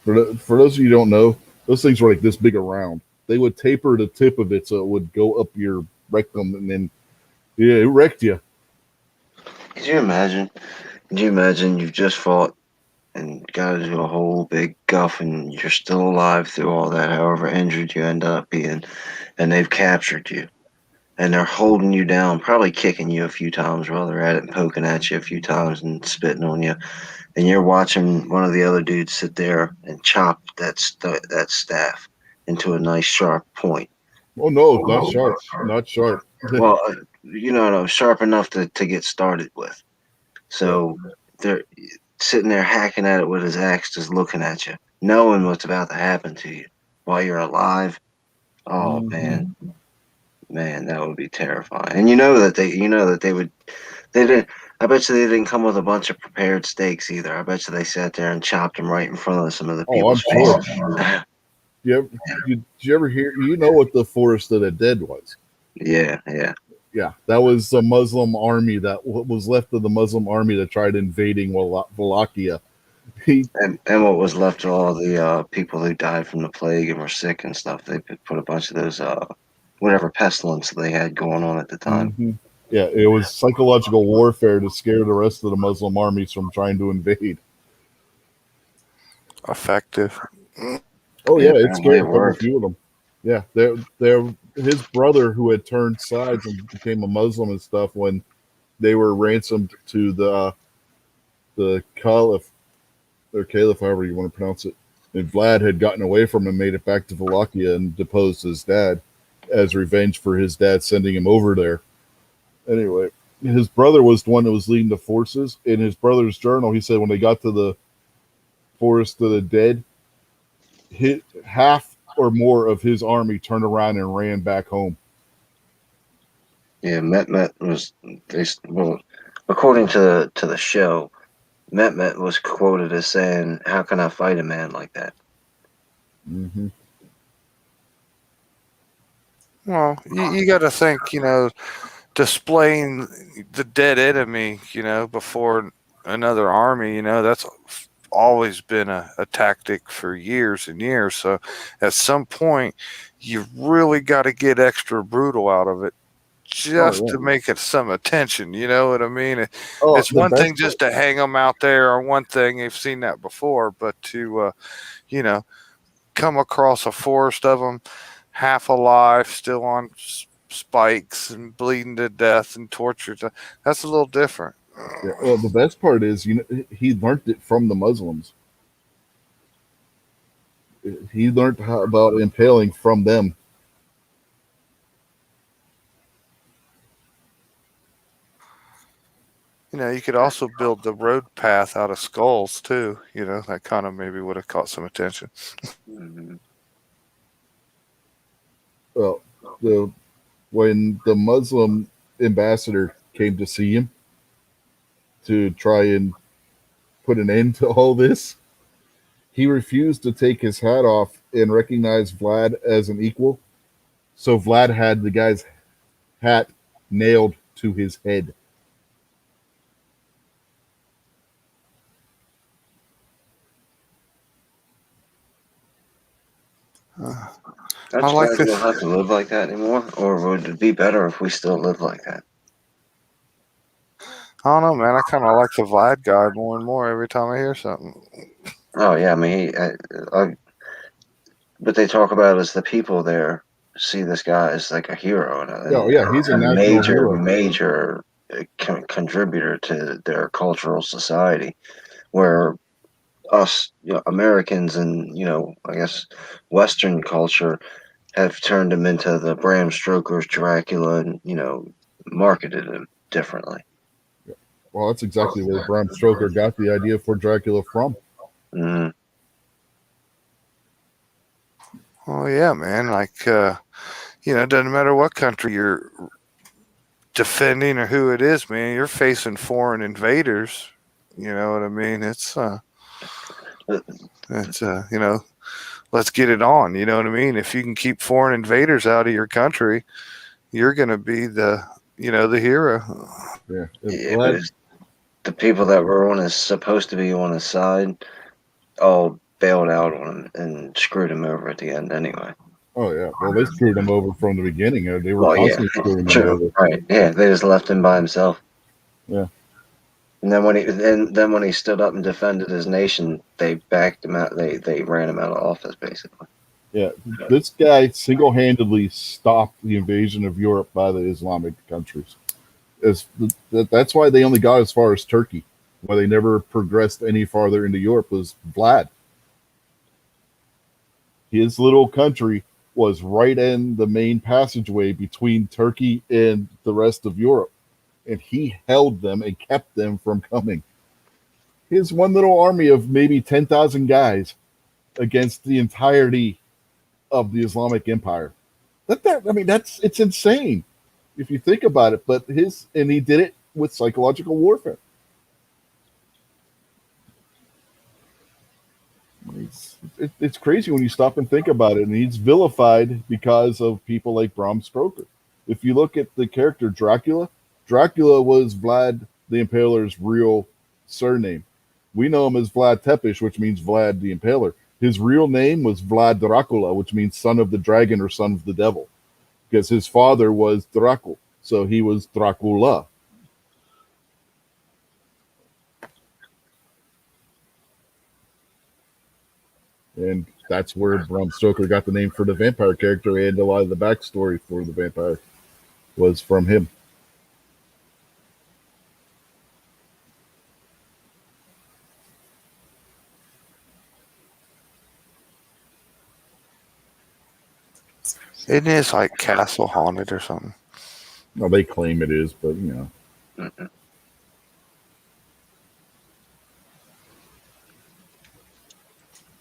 For those of you who don't know, those things were like this big around. They would taper the tip of it so it would go up your rectum, and then yeah, it wrecked you. Could you imagine? Could you imagine you've just fought and got into a whole big guff and you're still alive through all that, however injured you end up being, and they've captured you and they're holding you down, probably kicking you a few times while they're at it and poking at you a few times and spitting on you. And you're watching one of the other dudes sit there and chop that staff into a nice sharp point. Oh no, not sharp, not sharp. Well, no, sharp enough to get started with. Yeah. So they're sitting there hacking at it with his axe, just looking at you, knowing what's about to happen to you while you're alive. Oh Hmm. man, that would be terrifying. And you know that they didn't. I bet you they didn't come with a bunch of prepared steaks either. I bet you they sat there and chopped them right in front of some of the Oh, I'm people's sure. faces. Did you ever hear? You know what the Forest of the Dead was? Yeah, yeah. Yeah, that was the Muslim army that what was left of the Muslim army that tried invading Wallachia. He, And what was left of all the people who died from the plague and were sick and stuff, they put a bunch of those whatever pestilence they had going on at the time. mhm. Yeah, it was psychological warfare to scare the rest of the Muslim armies from trying to invade. Effective. Oh Yeah, yeah, it apparently scared it a couple worked. few of them. Yeah, his brother who had turned sides and became a Muslim and stuff when they were ransomed to the Caliph or Caliph, however you want to pronounce it. And Vlad had gotten away from him, made it back to Wallachia, and deposed his dad as revenge for his dad sending him over there. Anyway, his brother was the one that was leading the forces. In his brother's journal, he said when they got to the Forest of the Dead, half or more of his army turned around and ran back home. Yeah, Met was well, according to the show, Met was quoted as saying, "How can I fight a man like that?" Mm-hmm. Well, you got to think, displaying the dead enemy, before another army, that's always been a tactic for years and years. So at some point, you really got to get extra brutal out of it Oh just yeah. to make it some attention. You know what I mean? Oh, It's the one best thing part. just to hang them out there, or one thing they've seen that before, but to, you know, come across a forest of them half alive, still on spikes and bleeding to death and tortured. That's a little different. Yeah, well, the best part is, he learned it from the Muslims. He learned about impaling from them. You could also build the road path out of skulls too. That kind of maybe would have caught some attention. Mhm. Well, the when the Muslim ambassador came to see him to try and put an end to all this, he refused to take his hat off and recognize Vlad as an equal. So Vlad had the guy's hat nailed to his head. Uh, I Aren't you like glad we don't this. have to live like that anymore? Or would it be better if we still lived like that? I don't know, man. I kind of like the Vlad guy more and more every time I hear something. Oh yeah, I mean, but they talk about as the people there see this guy as like a hero and Oh yeah, he's a a national hero. major contributor to their cultural society, where us Americans and I guess Western culture have turned him into the Bram Stoker's Dracula and marketed him differently. Well, that's exactly where Bram Stoker got the idea for Dracula from. Mm, Oh yeah, man. Like it doesn't matter what country you're defending or who it is, man. You're facing foreign invaders. You know what I mean? It's let's get it on. You know what I mean? If you can keep foreign invaders out of your country, you're going to be the hero. Yeah, yeah, but Vlad. it's the people that were supposed to be on his side all bailed out on him and screwed him over at the end anyway. Oh yeah, well they screwed him over from the beginning. They were Well, yeah, constantly screwing him true, over. right? Yeah, they just left him by himself. Yeah, And then when he stood up and defended his nation, they backed him out. They ran him out of office, basically. yeah. This guy single-handedly stopped the invasion of Europe by the Islamic countries. That's why they only got as far as Turkey. Why they never progressed any farther into Europe was Vlad. His little country was right in the main passageway between Turkey and the rest of Europe, and he held them and kept them from coming. His one little army of maybe 10,000 guys against the entirety of the Islamic Empire. It's insane if you think about it. But he did it with psychological warfare. It's crazy when you stop and think about it. And he's vilified because of people like Bram Stoker. If you look at the character Dracula, Dracula was Vlad the Impaler's real surname. We know him as Vlad Tepes, which means Vlad the Impaler. His real name was Vlad Dracula, which means son of the dragon or son of the devil, because his father was Dracul, so he was Dracula. And that's where Bram Stoker got the name for the vampire character, and a lot of the backstory for the vampire was from him. Isn't it like Castle Haunted or something? Well, they claim it is, but Mm-mm.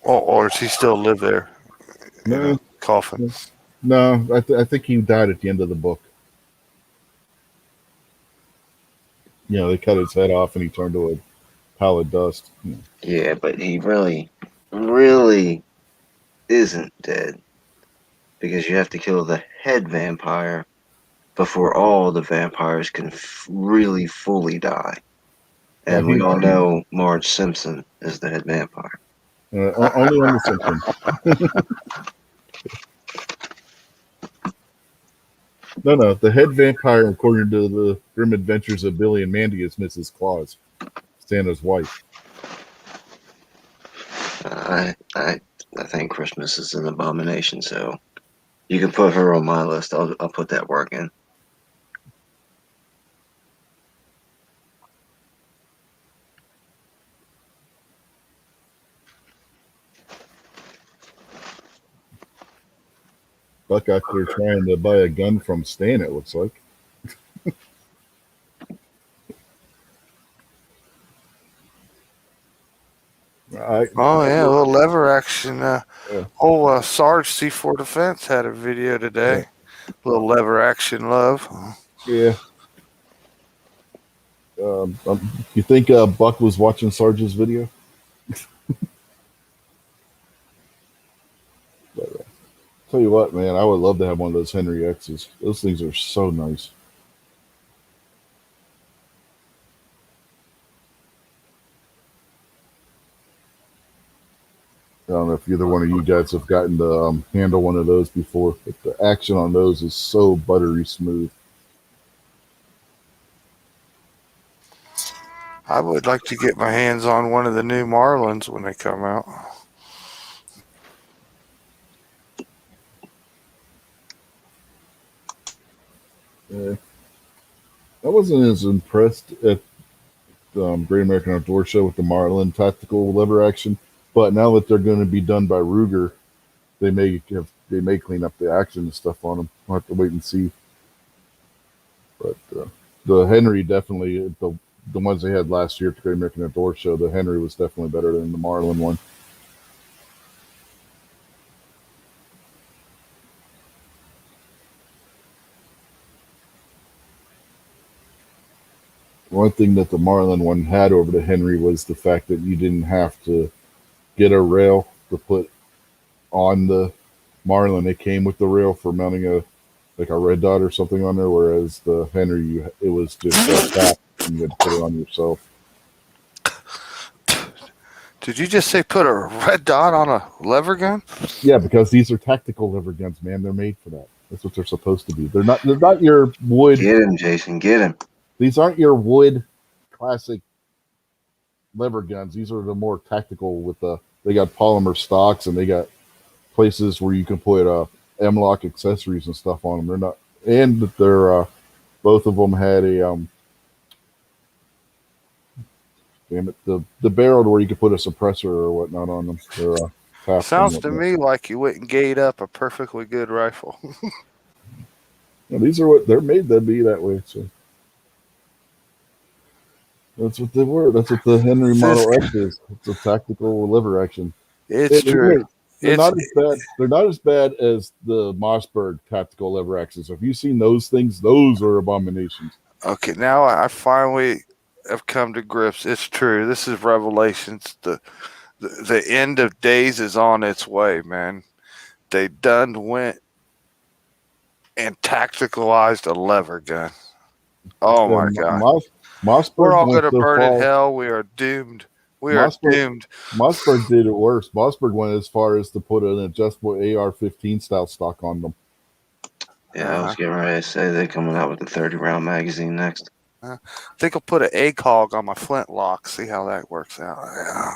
Or does he still live there in a no, coffin? no. I think he died at the end of the book. They cut his head off and he turned to a pile of dust. Yeah, but he really, really isn't dead because you have to kill the head vampire before all the vampires can really fully die. Well, And we all know Marge Simpson is the head vampire. only on the Simpsons. No. The head vampire, according to the Grim Adventures of Billy and Mandy, is Mrs. Claus, Santa's wife. I think Christmas is an abomination, so you can put her on my list. I'll put that work in. Buck out there trying to buy a gun from Stan, it looks like. Oh yeah, a little lever action. Sarge C4 Defense had a video today. A little lever action love. Yeah. You think Buck was watching Sarge's video? But, tell you what, man, I would love to have one of those Henry X's. Those things are so nice. I don't know if either one of you guys have gotten to handle one of those before, but the action on those is so buttery smooth. I would like to get my hands on one of the new Marlins when they come out. Yeah. I wasn't as impressed at the Great American Outdoor Show with the Marlin tactical lever action, but now that they're going to be done by Ruger, they may clean up the action and stuff on them. We'll have to wait and see. But the Henry definitely the ones they had last year at the Great American Outdoor Show. The Henry was definitely better than the Marlin one. One thing that the Marlin one had over the Henry was the fact that you didn't have to get a rail to put on the Marlin. It came with the rail for mounting a red dot or something on there, whereas the Henry it was just attached and you had to put it on yourself. Did you just say put a red dot on a lever gun? Yeah, because these are tactical lever guns, man. They're made for that. That's what they're supposed to be. They're not your wood. Get him, Jason. Get him. These aren't your wood classic lever guns. These are the more tactical with they got polymer stocks and they got places where you can put M-lock accessories and stuff on them. They're not, and they're both of them had a damn it, the barrel where you could put a suppressor or whatnot on them. They're Sounds to me like you wouldn't gate up a perfectly good rifle. Well, these are what they're made to be that way. So that's what they were. That's what the Henry Model X is. It's a tactical lever action. It's true. They're not as bad. They're not as bad as the Mossberg tactical lever axes. Have you seen those things? Those are abominations. Okay, now I finally have come to grips. It's true. This is Revelations. The end of days is on its way, man. They done went and tacticalized a lever gun. Oh my God. Mossberg We're all went going to so burn in far. hell. We are doomed. We are doomed. Mossberg did it worse. Mossberg went as far as to put an adjustable AR-15 style stock on them. Yeah, I was getting ready to say they're coming out with the 30-round magazine next. I think I'll put an ACOG on my flintlock. See how that works out. Yeah.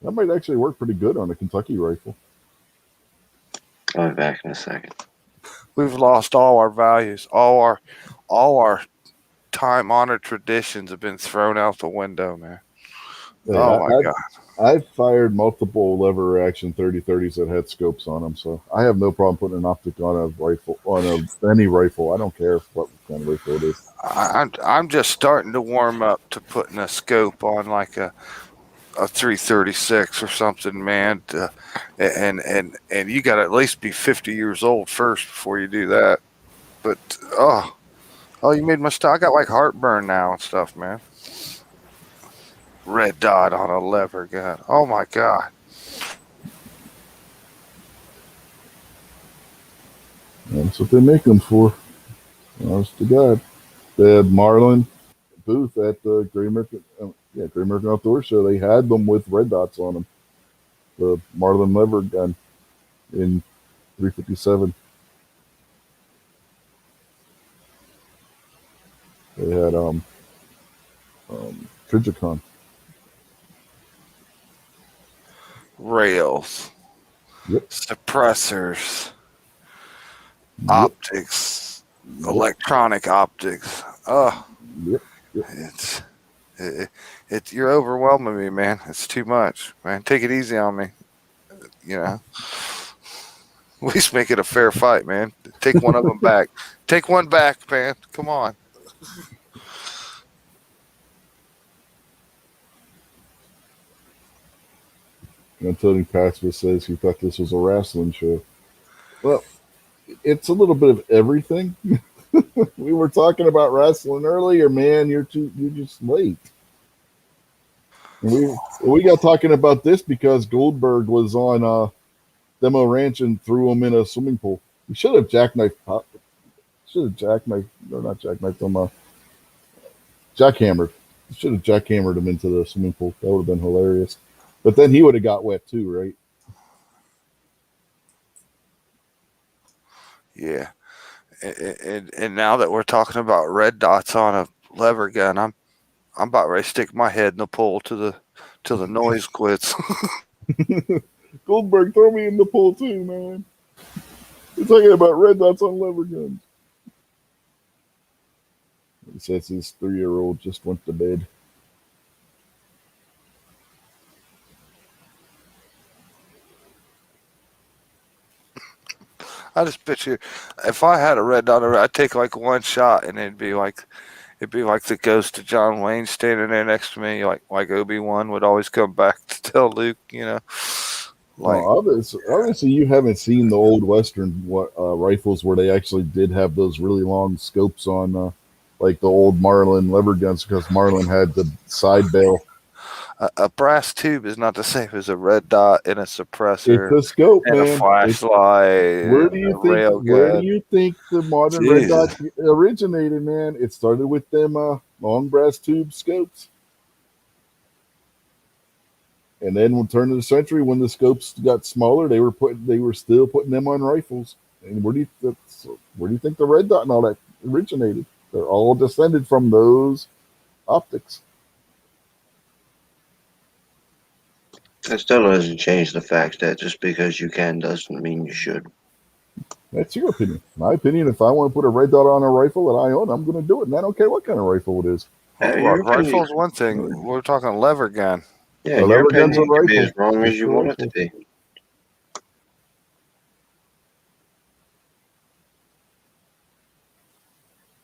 That might actually work pretty good on a Kentucky rifle. I'll be back in a second. We've lost all our values. All our time-honored traditions have been thrown out the window, man. Hey, oh my God. I've fired multiple lever action 30-30s that had scopes on them, so I have no problem putting an optic on a rifle, any rifle. I don't care what kind of rifle it is. I'm just starting to warm up to putting a scope on like a 336 or something, man. And you got to at least be 50 years old first before you do that. But you made my stuff. I got like heartburn now and stuff, man. Red dot on a lever gun. Oh my God. That's what they make them for. Honest to God. They had Marlin booth at the Great American Outdoor Show. They had them with red dots on them. The Marlin lever gun in 357. They had Trijicon. Rails. Yep. Suppressors. Yep. Optics. Yep. Electronic optics. Yep. It's you're overwhelming me, man. It's too much, man. Take it easy on me. You know. At least make it a fair fight, man. Take one of them back. Take one back, man. Come on. Anthony Pacifist says he thought this was a Rasslin show. Well, it's a little bit of everything. We were talking about Rasslin earlier, man. You're just late. And we got talking about this because Goldberg was on Demo Ranch and threw him in a swimming pool. We should have jackknifed them. Jackhammered. Should have jackhammered him into the swimming pool. That would have been hilarious. But then he would have got wet too, right? Yeah. And now that we're talking about red dots on a lever gun, I'm about ready to stick my head in the pool till the noise quits. Goldberg, throw me in the pool too, man. We're talking about red dots on lever guns. He says his 3-year-old just went to bed. I just picture if I had a red dot, I'd take like one shot, and it'd be like the ghost of John Wayne standing there next to me, like Obi-Wan would always come back to tell Luke, like Well, obviously, you haven't seen the old Western rifles where they actually did have those really long scopes on, like the old Marlin lever guns, because Marlin had the side barrel. a brass tube is not the same as a red dot and a It's suppressor a scope, and a man. flashlight Where do and you a think? rail Where do gun. you think the modern red dot Jesus. originated, man? It started with them long brass tube scopes, and then when turn of the century, when the scopes got smaller, they were still putting them on rifles. And where do you think the red dot and all that originated? They're all descended from those optics. That still doesn't change the fact that just because you can doesn't mean you should. That's your opinion. My opinion, if I want to put a red dot on a rifle that I own, I'm going to do it. And I don't care what kind of rifle it is. Well, Your opinion, rifle's one thing. We're talking lever gun. yeah, A your lever gun's a opinion can be as rifle. wrong as It's you a want it to rifle. be.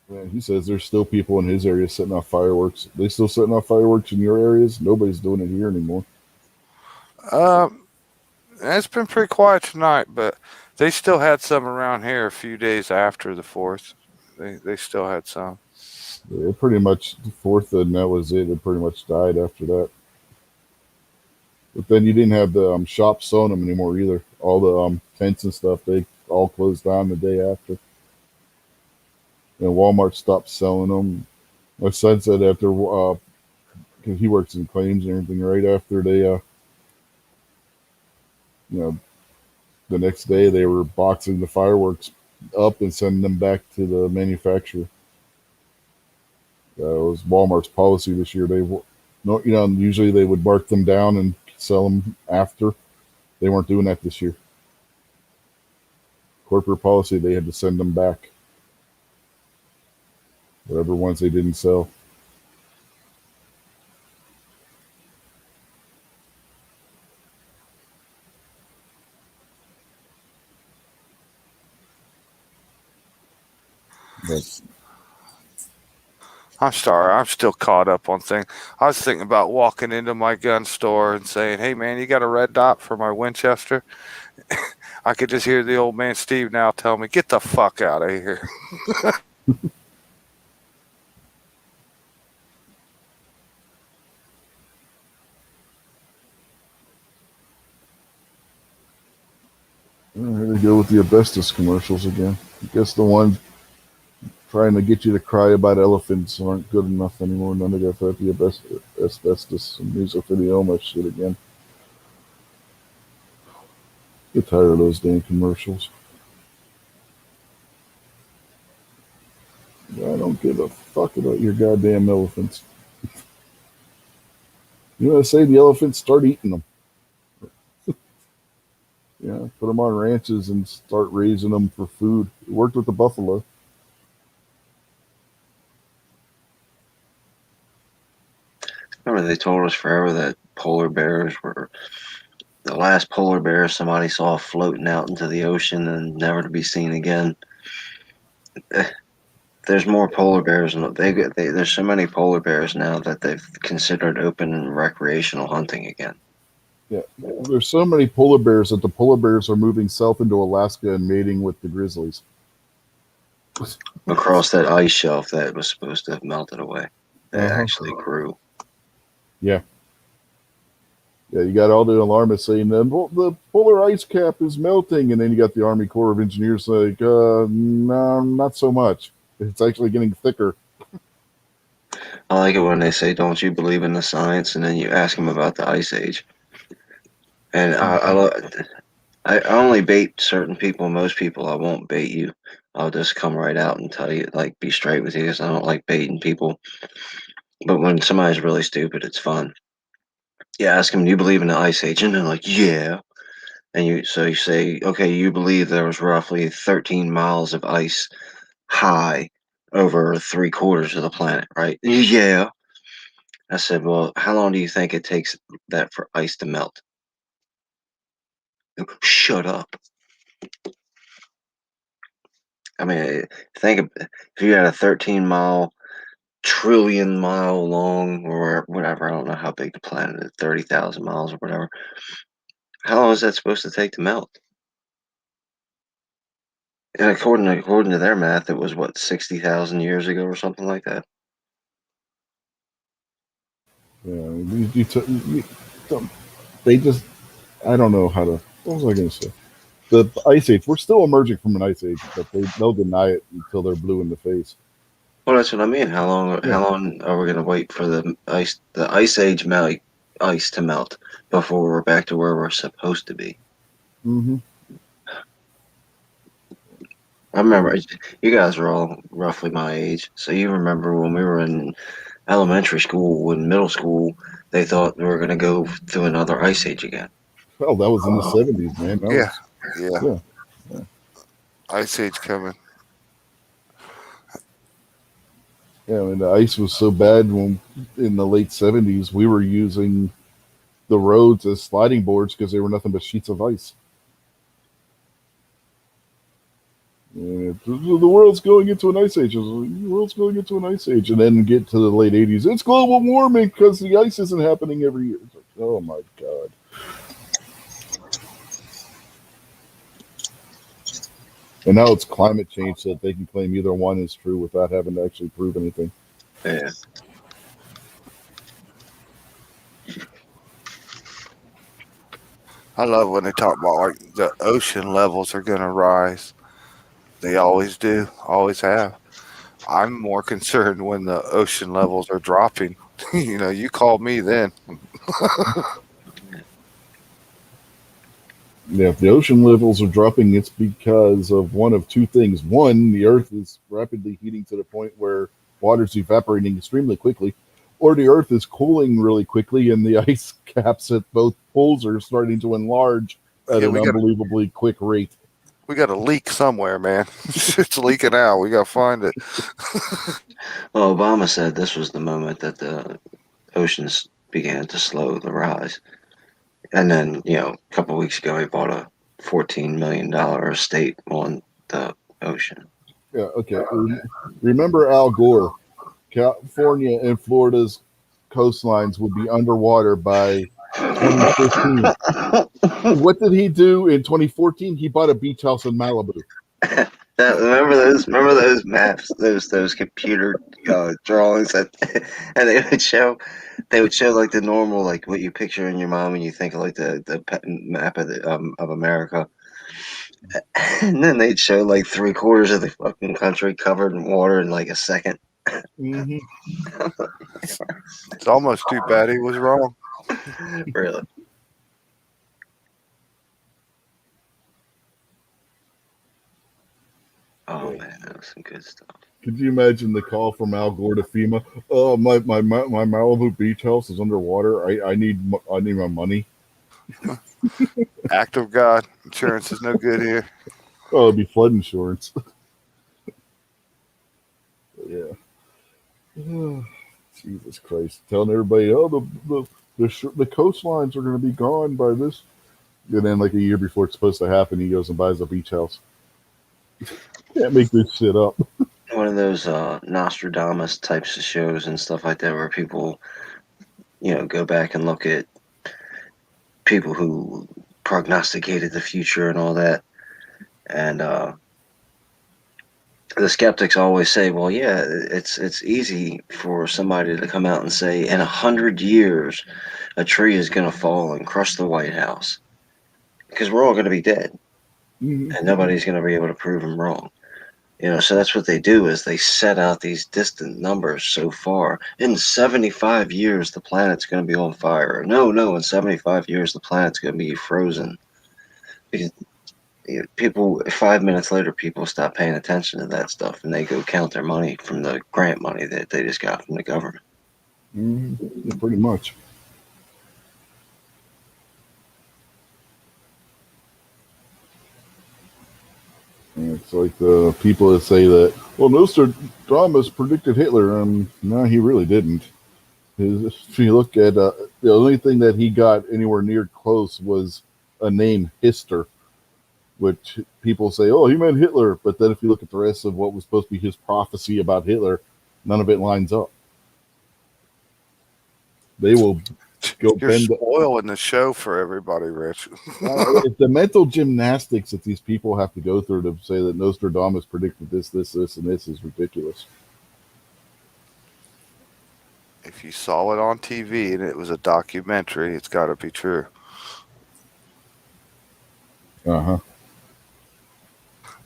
Yeah, he says there's still people in his area setting off fireworks. They still setting off fireworks in your areas? Nobody's doing it here anymore. Um, it's been pretty quiet tonight, but they still had some around here a few days after the 4th. They still had some. It pretty much the fourth, and that was it. It pretty much died after that. But then you didn't have the shops selling them anymore either. All the tents and stuff, they all closed down the day after. And Walmart stopped selling them. My son said after, because he works in claims and everything, right after they, you know, the next day they were boxing the fireworks up and sending them back to the manufacturer. It was Walmart's policy this year. No, usually they would mark them down and sell them after. They weren't doing that this year. Corporate policy, they had to send them back. Whatever ones they didn't sell. But I'm sorry, I'm still caught up on things. I was thinking about walking into my gun store and saying, "Hey, man, you got a red dot for my Winchester?" I could just hear the old man Steve now tell me, "Get the fuck out of here." here they go with the asbestos commercials again. I guess the ones trying to get you to cry about elephants aren't good enough anymore. None of got the asbestos and mesothelioma shit again. Get tired of those damn commercials. I don't give a fuck about your goddamn elephants. You know, say the elephants, start eating them. Yeah, put them on ranches and start raising them for food. It worked with the buffalo. Remember, they told us forever that polar bears were the last polar bear somebody saw floating out into the ocean and never to be seen again. There's more polar bears, and there's so many polar bears now that they've considered open recreational hunting again. Yeah, there's so many polar bears that the polar bears are moving south into Alaska and mating with the grizzlies. Across that ice shelf that was supposed to have melted away, that Uh-huh. actually grew. Yeah. Yeah, you got all the alarmists saying the polar ice cap is melting, and then you got the Army Corps of Engineers like, no, not so much. It's actually getting thicker. I like it when they say, "Don't you believe in the science?" and then you ask them about the ice age. And I only bait certain people. Most people, I won't bait you. I'll just come right out and tell you, like, be straight with you, because I don't like baiting people. But when somebody's really stupid, it's fun. You ask them, "Do you believe in the ice age?" and they're like, "Yeah." And you say, "Okay, you believe there was roughly 13 miles of ice high over 3/4 of the planet, right?" Yeah. I said, "Well, how long do you think it takes that for ice to melt?" Shut up. I mean, if you had a 13 trillion mile long or whatever, I don't know how big the planet is, 30,000 miles or whatever. How long is that supposed to take to melt? And according to their math, it was what 60,000 years ago or something like that. Yeah, they just, I don't know how to. What was I going to say? The ice age. We're still emerging from an ice age, but they'll deny it until they're blue in the face. Well, that's what I mean. How long? Yeah. How long are we going to wait for the ice age ice to melt before we're back to where we're supposed to be? Mm-hmm. I remember you guys were all roughly my age, so you remember when we were in elementary school and middle school, they thought we were going to go through another ice age again. Well, that was in the '70s, man. That Yeah, was yeah. yeah. Yeah. Ice Age coming. Yeah, I mean, the ice was so bad when in the late '70s we were using the roads as sliding boards because they were nothing but sheets of ice. And the world's going into an ice age. The world's going into an ice age, and then get to the late '80s. It's global warming because the ice isn't happening every year. It's like, oh my god! And now it's climate change, so that they can claim either one is true without having to actually prove anything. Yeah. I love when they talk about like the ocean levels are going to rise. They always do, always have. I'm more concerned when the ocean levels are dropping. You call me then. Yeah, if the ocean levels are dropping, it's because of one of two things. One, the Earth is rapidly heating to the point where water's evaporating extremely quickly, or the Earth is cooling really quickly, and the ice caps at both poles are starting to enlarge at Yeah, an unbelievably quick rate. we got a leak somewhere, man. It's leaking out. We got to find it. Well, Obama said this was the moment that the oceans began to slow the rise. And then, a couple of weeks ago, he bought a $14 million estate on the ocean. Yeah, okay. Remember Al Gore? California and Florida's coastlines would be underwater by 2015. What did he do in 2014? He bought a beach house in Malibu. Remember those maps, those computer drawings that, and they would show like the normal, like what you picture in your mind when you think of like the map of America, and then they'd show like 3/4 of the fucking country covered in water in like a second. Mm-hmm. It's almost too bad he was wrong. Really? Oh man, that was some good stuff. Could you imagine the call from Al Gore to FEMA? Oh, my Malibu beach house is underwater. I need my money. Act of God. Insurance is no good here. Oh, it'd be flood insurance. Yeah. Jesus Christ! Telling everybody, oh, the coastlines are going to be gone by this, and then like a year before it's supposed to happen, he goes and buys a beach house. Can't make this shit up. One of those Nostradamus types of shows and stuff like that, where people, go back and look at people who prognosticated the future and all that, and the skeptics always say, "Well, yeah, it's easy for somebody to come out and say in 100 years a tree is going to fall and crush the White House because we're all going to be dead Mm-hmm. and nobody's going to be able to prove them wrong." So that's what they do is they set out these distant numbers so far. In 75 years, the planet's going to be on fire. No, in 75 years, the planet's going to be frozen. Because people, 5 minutes later, people stop paying attention to that stuff and they go count their money from the grant money that they just got from the government. Mm-hmm. Yeah, pretty much. And it's like the people that say that, well, Nostradamus predicted Hitler. No, he really didn't. If you look at the only thing that he got anywhere near close was a name, Hister. which people say, oh, he meant Hitler. But then if you look at the rest of what was supposed to be his prophecy about Hitler, none of it lines up. They will go You're bend. spoiling the show for everybody, Rich. It's the mental gymnastics that these people have to go through to say that Nostradamus predicted this, this, this, and this is ridiculous. If you saw it on TV and it was a documentary, it's got to be true. Uh-huh.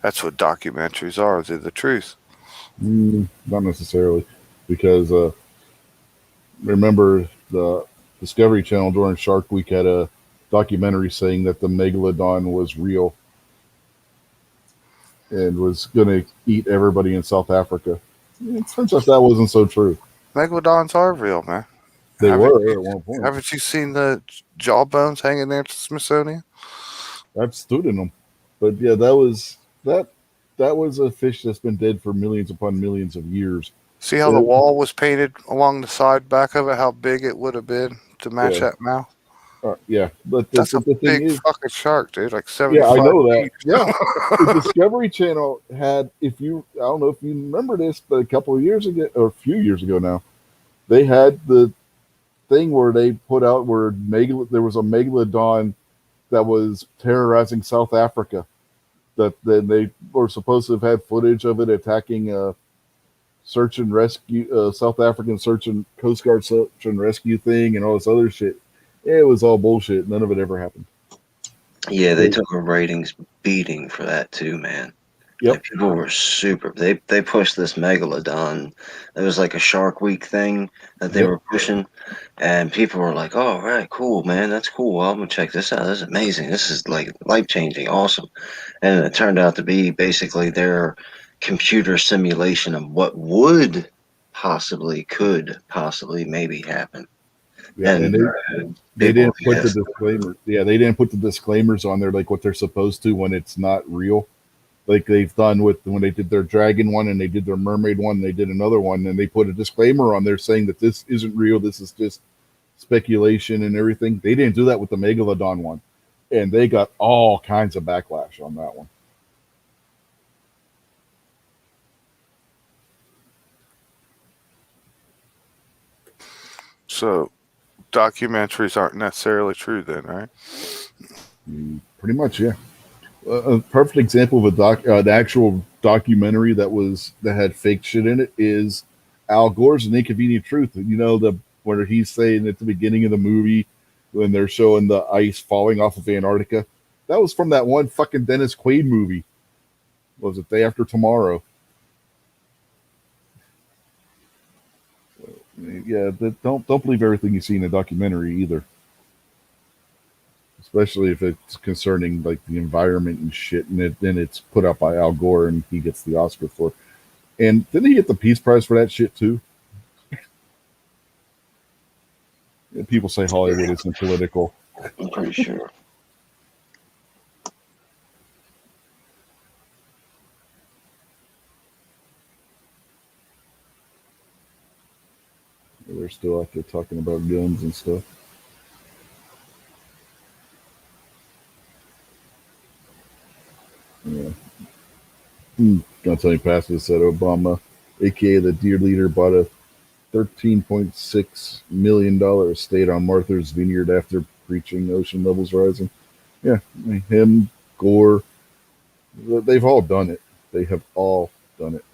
That's what documentaries are. They're the truth. Not necessarily, because remember the Discovery Channel during Shark Week had a documentary saying that the megalodon was real and was going to eat everybody in South Africa. It turns out that wasn't so true. Megalodons are real, man. They were at one point. Haven't you seen the jawbones hanging there at the Smithsonian? I've stood in them, but yeah, that was a fish that's been dead for millions upon millions of years. See how the wall was painted along the side back of it? How big it would have been to match that mouth? Yeah, but that's a the thing big is, fucking shark, dude. Like 75 yeah, I know that. feet. Yeah, the Discovery Channel had, I don't know if you remember this, but a couple of years ago, or a few years ago now, they had the thing where they put out where there was a megalodon that was terrorizing South Africa. That then they were supposed to have had footage of it attacking a search and rescue, South African search and Coast Guard search and rescue thing, and all this other shit. It was all bullshit. None of it ever happened. Yeah, they took a ratings beating for that too, man. Yep. Like, people were super. They pushed this megalodon. It was like a Shark Week thing that they were pushing, and people were like, "Oh, all right, cool, man, that's cool. Well, I'm gonna check this out. This is amazing. This is like life changing, awesome." And it turned out to be basically their computer simulation of what could possibly, maybe happen. Yeah, and they didn't put the disclaimer. Yeah, they didn't put the disclaimers on there like what they're supposed to when it's not real. Like they've done with when they did their dragon one and they did their mermaid one, and they did another one, and they put a disclaimer on there saying that this isn't real. This is just speculation and everything. They didn't do that with the megalodon one, and they got all kinds of backlash on that one. So documentaries aren't necessarily true then, right? Pretty much, yeah. A perfect example of the actual documentary that had fake shit in it is Al Gore's An Inconvenient Truth. You know, where he's saying at the beginning of the movie when they're showing the ice falling off of Antarctica. That was from that one fucking Dennis Quaid movie. What was it, Day After Tomorrow? Yeah, don't believe everything you see in a documentary either. Especially if it's concerning like the environment and shit, and then it's put out by Al Gore and he gets the Oscar for it. And didn't he get the Peace Prize for that shit too? People say Hollywood isn't political. I'm pretty sure. They're still out there talking about guns and stuff. Yeah. Gonna tell you, Pastor said Obama, aka the deer leader, bought a $13.6 million estate on Martha's Vineyard after preaching ocean levels rising. Yeah, him, Gore, they've all done it. They have all done it.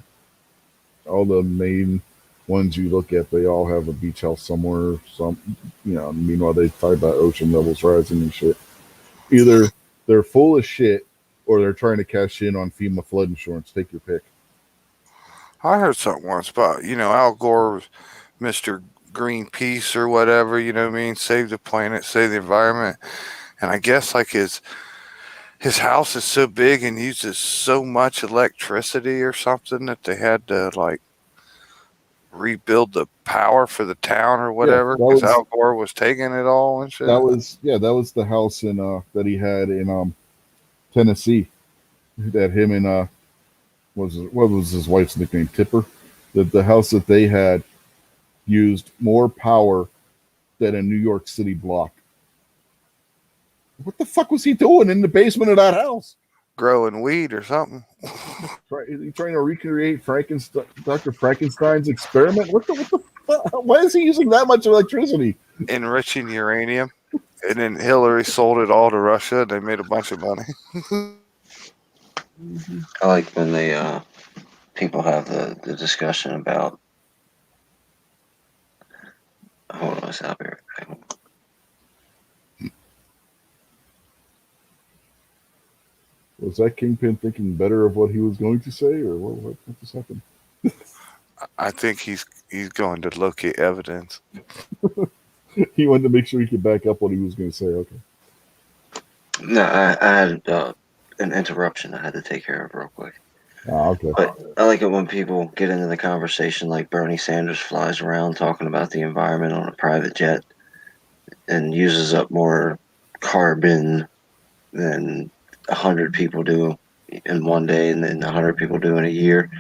All the main ones you look at, they all have a beach house somewhere. Meanwhile, they talk about ocean levels rising and shit. Either they're full of shit or they're trying to cash in on FEMA flood insurance. Take your pick. I heard something once about, Al Gore, Mr. Greenpeace or whatever, you know what I mean? Save the planet, save the environment. And I guess like his house is so big and uses so much electricity or something that they had to like rebuild the power for the town or whatever because Al Gore was taking it all and shit. That was the house in that he had in Tennessee. That him and what was his wife's nickname? Tipper. The house that they had used more power than a New York City block. What the fuck was he doing in the basement of that house? growing weed or something. Is he trying to recreate Dr. Frankenstein's experiment? What the fuck? Why is he using that much electricity? Enriching uranium. And then Hillary sold it all to Russia. And they made a bunch of money. I like when they people have the discussion about. Hold on, I'll be right back. Was that Kingpin thinking better of what he was going to say, or what just happened? I think he's going to locate evidence. He wanted to make sure he could back up what he was going to say. Okay. No, I had an interruption I had to take care of real quick. Okay. But I like it when people get into the conversation like Bernie Sanders flies around talking about the environment on a private jet and uses up more carbon than 100 people do in one day and then 100 people do in a year.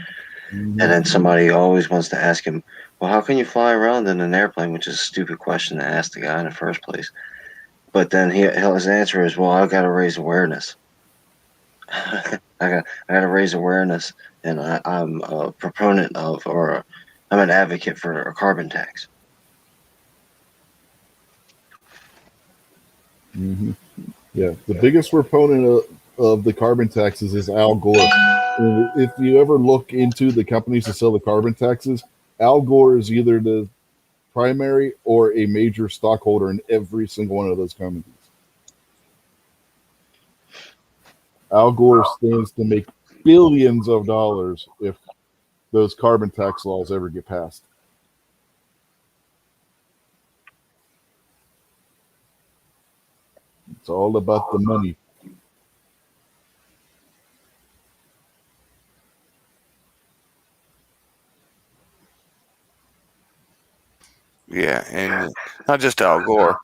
Mm-hmm. And then somebody always wants to ask him, well, how can you fly around in an airplane, which is a stupid question to ask the guy in the first place. But then his answer is, well, I got to raise awareness. I got to raise awareness, and I'm a proponent of, or I'm an advocate for a carbon tax. Mm-hmm. Yeah, the biggest proponent of the carbon taxes is Al Gore. And if you ever look into the companies that sell the carbon taxes, Al Gore is either the primary or a major stockholder in every single one of those companies. Al Gore stands to make billions of dollars if those carbon tax laws ever get passed. It's all about the money. Yeah, and not just Al Gore.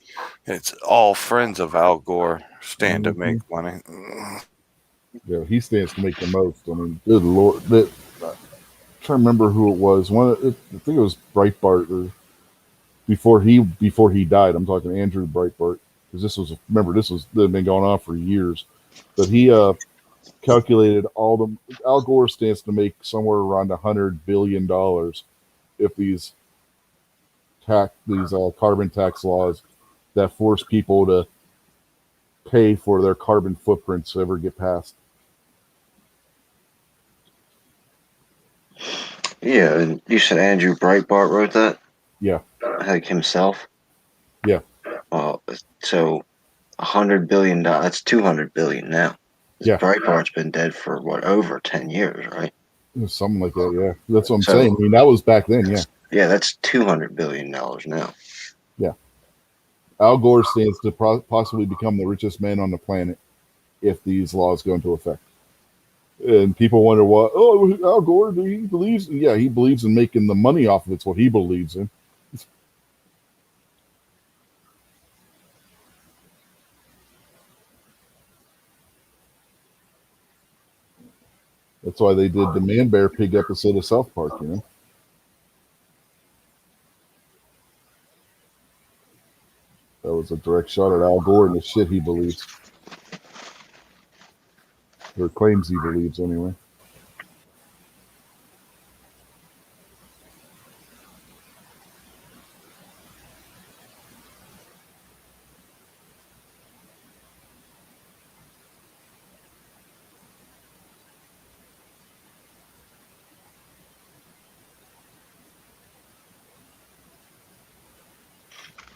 It's all friends of Al Gore stand to make money. Yeah, he stands to make the most. I mean, good lord. I'm trying to remember who it was. I think it was Breitbart, or before he died. I'm talking Andrew Breitbart, because this had been going on for years. But he calculated Al Gore stands to make somewhere around $100 billion if these carbon tax laws that force people to pay for their carbon footprints ever get passed. Yeah, and you said Andrew Breitbart wrote that? Yeah. Like himself? Yeah. So $100 billion, that's 200 billion now. Yeah. Breitbart's been dead for over 10 years, right? Something like that, yeah. That's what I'm saying. I mean, that was back then, yeah. Yeah, that's $200 billion now. Yeah. Al Gore stands to possibly become the richest man on the planet if these laws go into effect. And people wonder what, Al Gore, he believes? Yeah, he believes in making the money off of it. It's what he believes in. That's why they did the Man Bear Pig episode of South Park, you know? That was a direct shot at Al Gore and the shit he believes. Or claims he believes, anyway.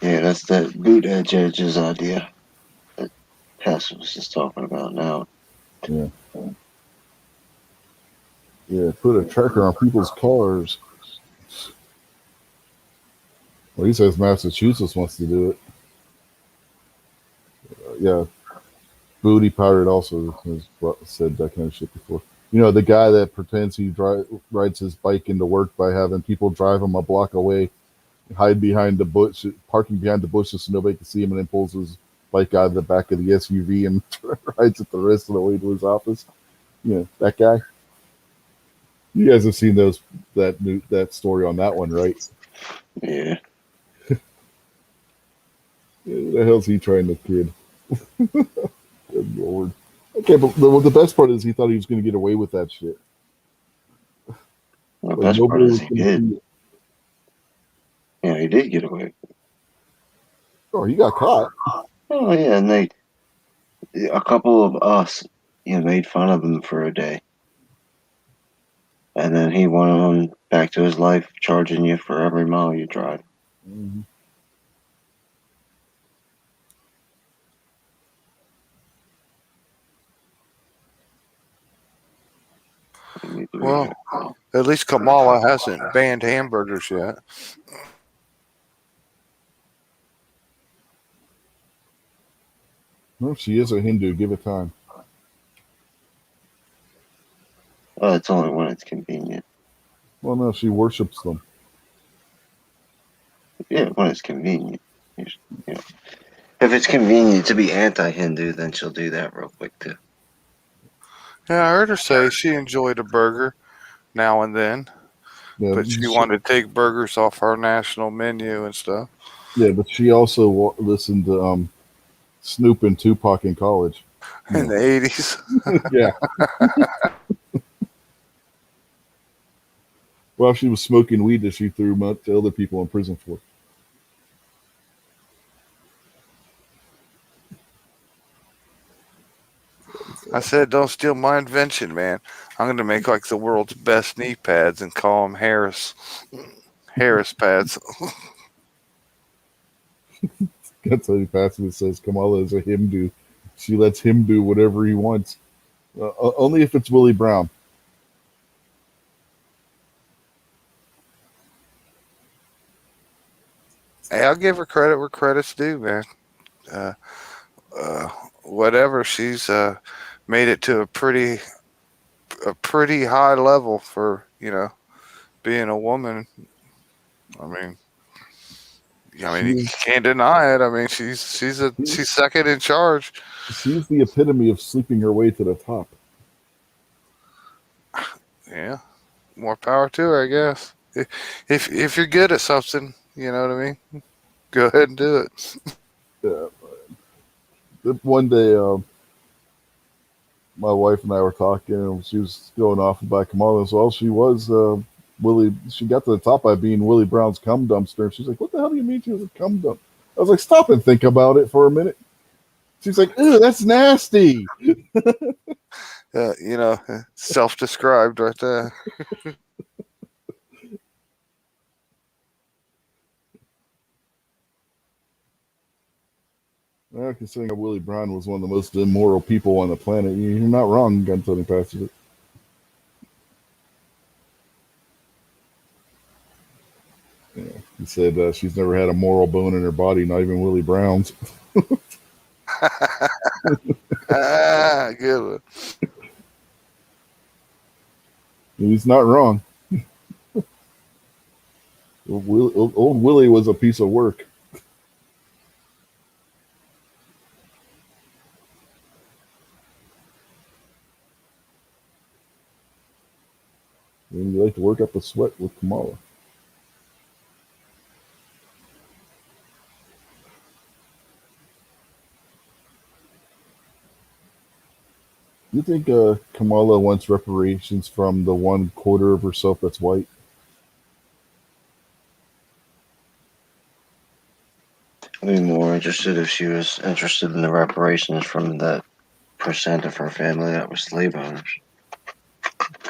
Yeah, that's the boot edge's idea that Pastor was just talking about now. Yeah. Yeah, put a tracker on people's cars. Well, he says Massachusetts wants to do it. Yeah. Booty Pirate also has said that kind of shit before. You know, the guy that pretends he rides his bike into work by having people drive him a block away, hide behind the bush, parking behind the bushes so nobody can see him, and then pulls his bike out of the back of the SUV and rides it the rest of the way to his office. You know, that guy. You guys have seen that story on that one, right? Yeah. What the hell's he trying to kid? Good lord. Okay, but the best part is he thought he was going to get away with that shit. The Like best part nobody is was he going to did. see it. Yeah, he did get away. Oh, he got caught. Oh yeah, and a couple of us, made fun of him for a day, and then he went on back to his life, charging you for every mile you drive. Mhm. You need to be Well, at least Kamala hasn't banned hamburgers yet. Well, she is a Hindu. Give it time. Well, it's only when it's convenient. Well, no, she worships them. Yeah, when it's convenient. You know, if it's convenient to be anti-Hindu, then she'll do that real quick too. Yeah, I heard her say she enjoyed a burger now and then, Yeah, but she wanted to take burgers off our national menu and stuff. yeah, but she also listened to Snoop and Tupac in college. In Yeah, the 80s. yeah. While she was smoking weed that she threw to other people in prison for. I said, don't steal my invention, man. I'm going to make like the world's best knee pads and call them Harris pads. That's how he passes it. Says Kamala is a Hindu. She lets him do whatever he wants. Only if it's Willie Brown. Hey, I'll give her credit where credit's due, man. Uh, uh, Whatever, she's made it to a pretty high level for being a woman. I mean, you She's can't deny it. I mean, she's she's second in charge. she's the epitome of sleeping her way to the top. Yeah, more power to her, I guess. If you're good at something, you know what I mean. Go ahead and do it. Uh, One day, my wife and I were talking, and she was going off about Kamala as well. She was Willie. She got to the top by being Willie Brown's cum dumpster. And she's like, "What the hell do you mean she was a cum dump?" I was like, "Stop and think about it for a minute." She's like, "Ew, that's nasty." Self-described right there. Considering Willie Brown was one of the most immoral people on the planet, you're not wrong, Gun Tony Passage. Yeah. He said she's never had a moral bone in her body, not even Willie Brown's. Good one. He's not wrong. Old Willie was a piece of work. And you like to work up a sweat with Kamala. You think Kamala wants reparations from the 1/4 of herself that's white? I'd be more interested if she was interested in the reparations from that percent of her family that was slave owners.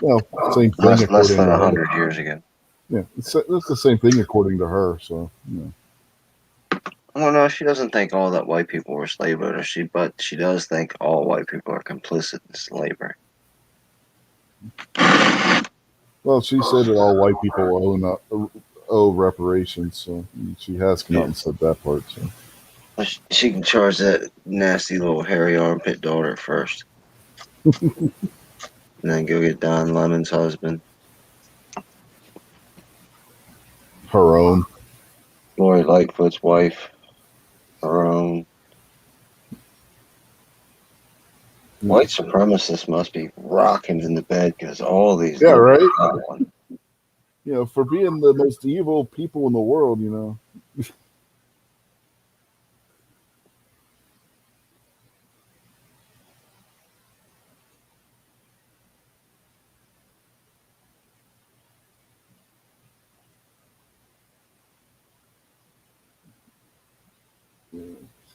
Well, same thing Less according than to her. 100 years ago. Yeah, that's the same thing according to her. So, Well, no, she doesn't think all that white people were slave owners. But she does think all white people are complicit in slavery. well, she said that all white people owe reparations. So she has come out Yeah. and said that part. So She can charge that nasty little hairy armpit daughter first, and then go get Don Lemon's husband, her own. Lori Lightfoot's wife, her own. White supremacists must be rocking in the bed because all these Yeah, liberals right. got one. For being the most evil people in the world,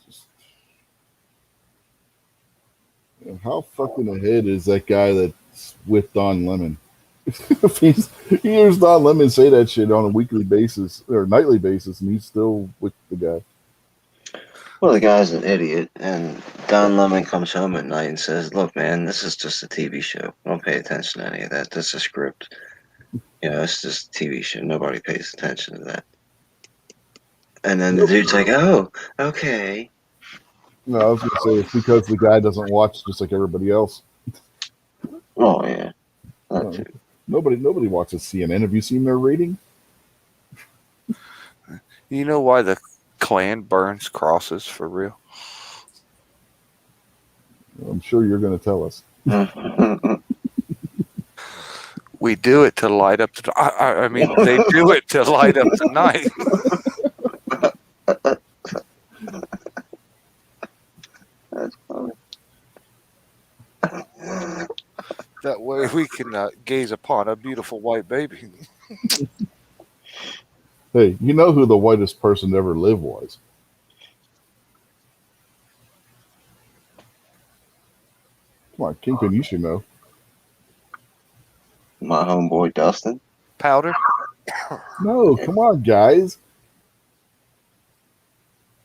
Just, how fucking ahead is that guy that's with Don Lemon? If he hears Don Lemon say that shit on a weekly basis or nightly basis, and he's still with the guy. Well, the guy's an idiot, and Don Lemon comes home at night and says, "Look, man, this is just a TV show. Don't pay attention to any of that. This is a script. It's just a TV show. Nobody pays attention to that." And then the Nope. dude's like, "Oh, okay." No, I was gonna say it's because the guy doesn't watch just like everybody else. Oh yeah, that No, too. nobody watches CNN. Have you seen their rating? You know why the Klan burns crosses for real? I'm sure you're going to tell us. We do it to light up the. I mean, they do it to light up the night. That's funny. That way we can gaze upon a beautiful white baby. Hey, you know who the whitest person to ever live was? Come on, Kingpin, you should know. My homeboy Dustin. Powder? No, come on, guys.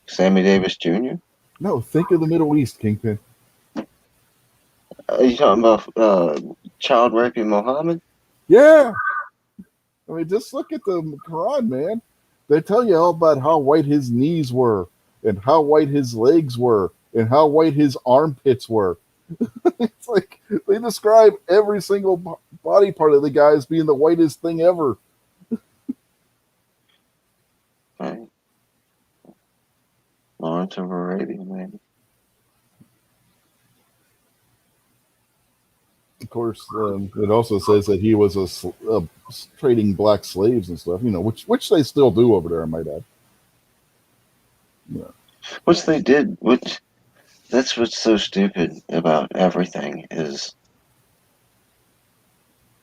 Sammy Davis Jr. No, think of the Middle East, Kingpin. Are you talking about child raping Muhammad? Yeah. I mean, just look at the Quran, man. They tell you all about how white his knees were, and how white his legs were, and how white his armpits were. It's like they describe every single body part of the guy as being the whitest thing ever. Right. Lawrence of Arabia, maybe. Of course, it also says that he was trading black slaves and stuff. Which they still do over there, I might add. Yeah. Which they did. That's what's so stupid about everything is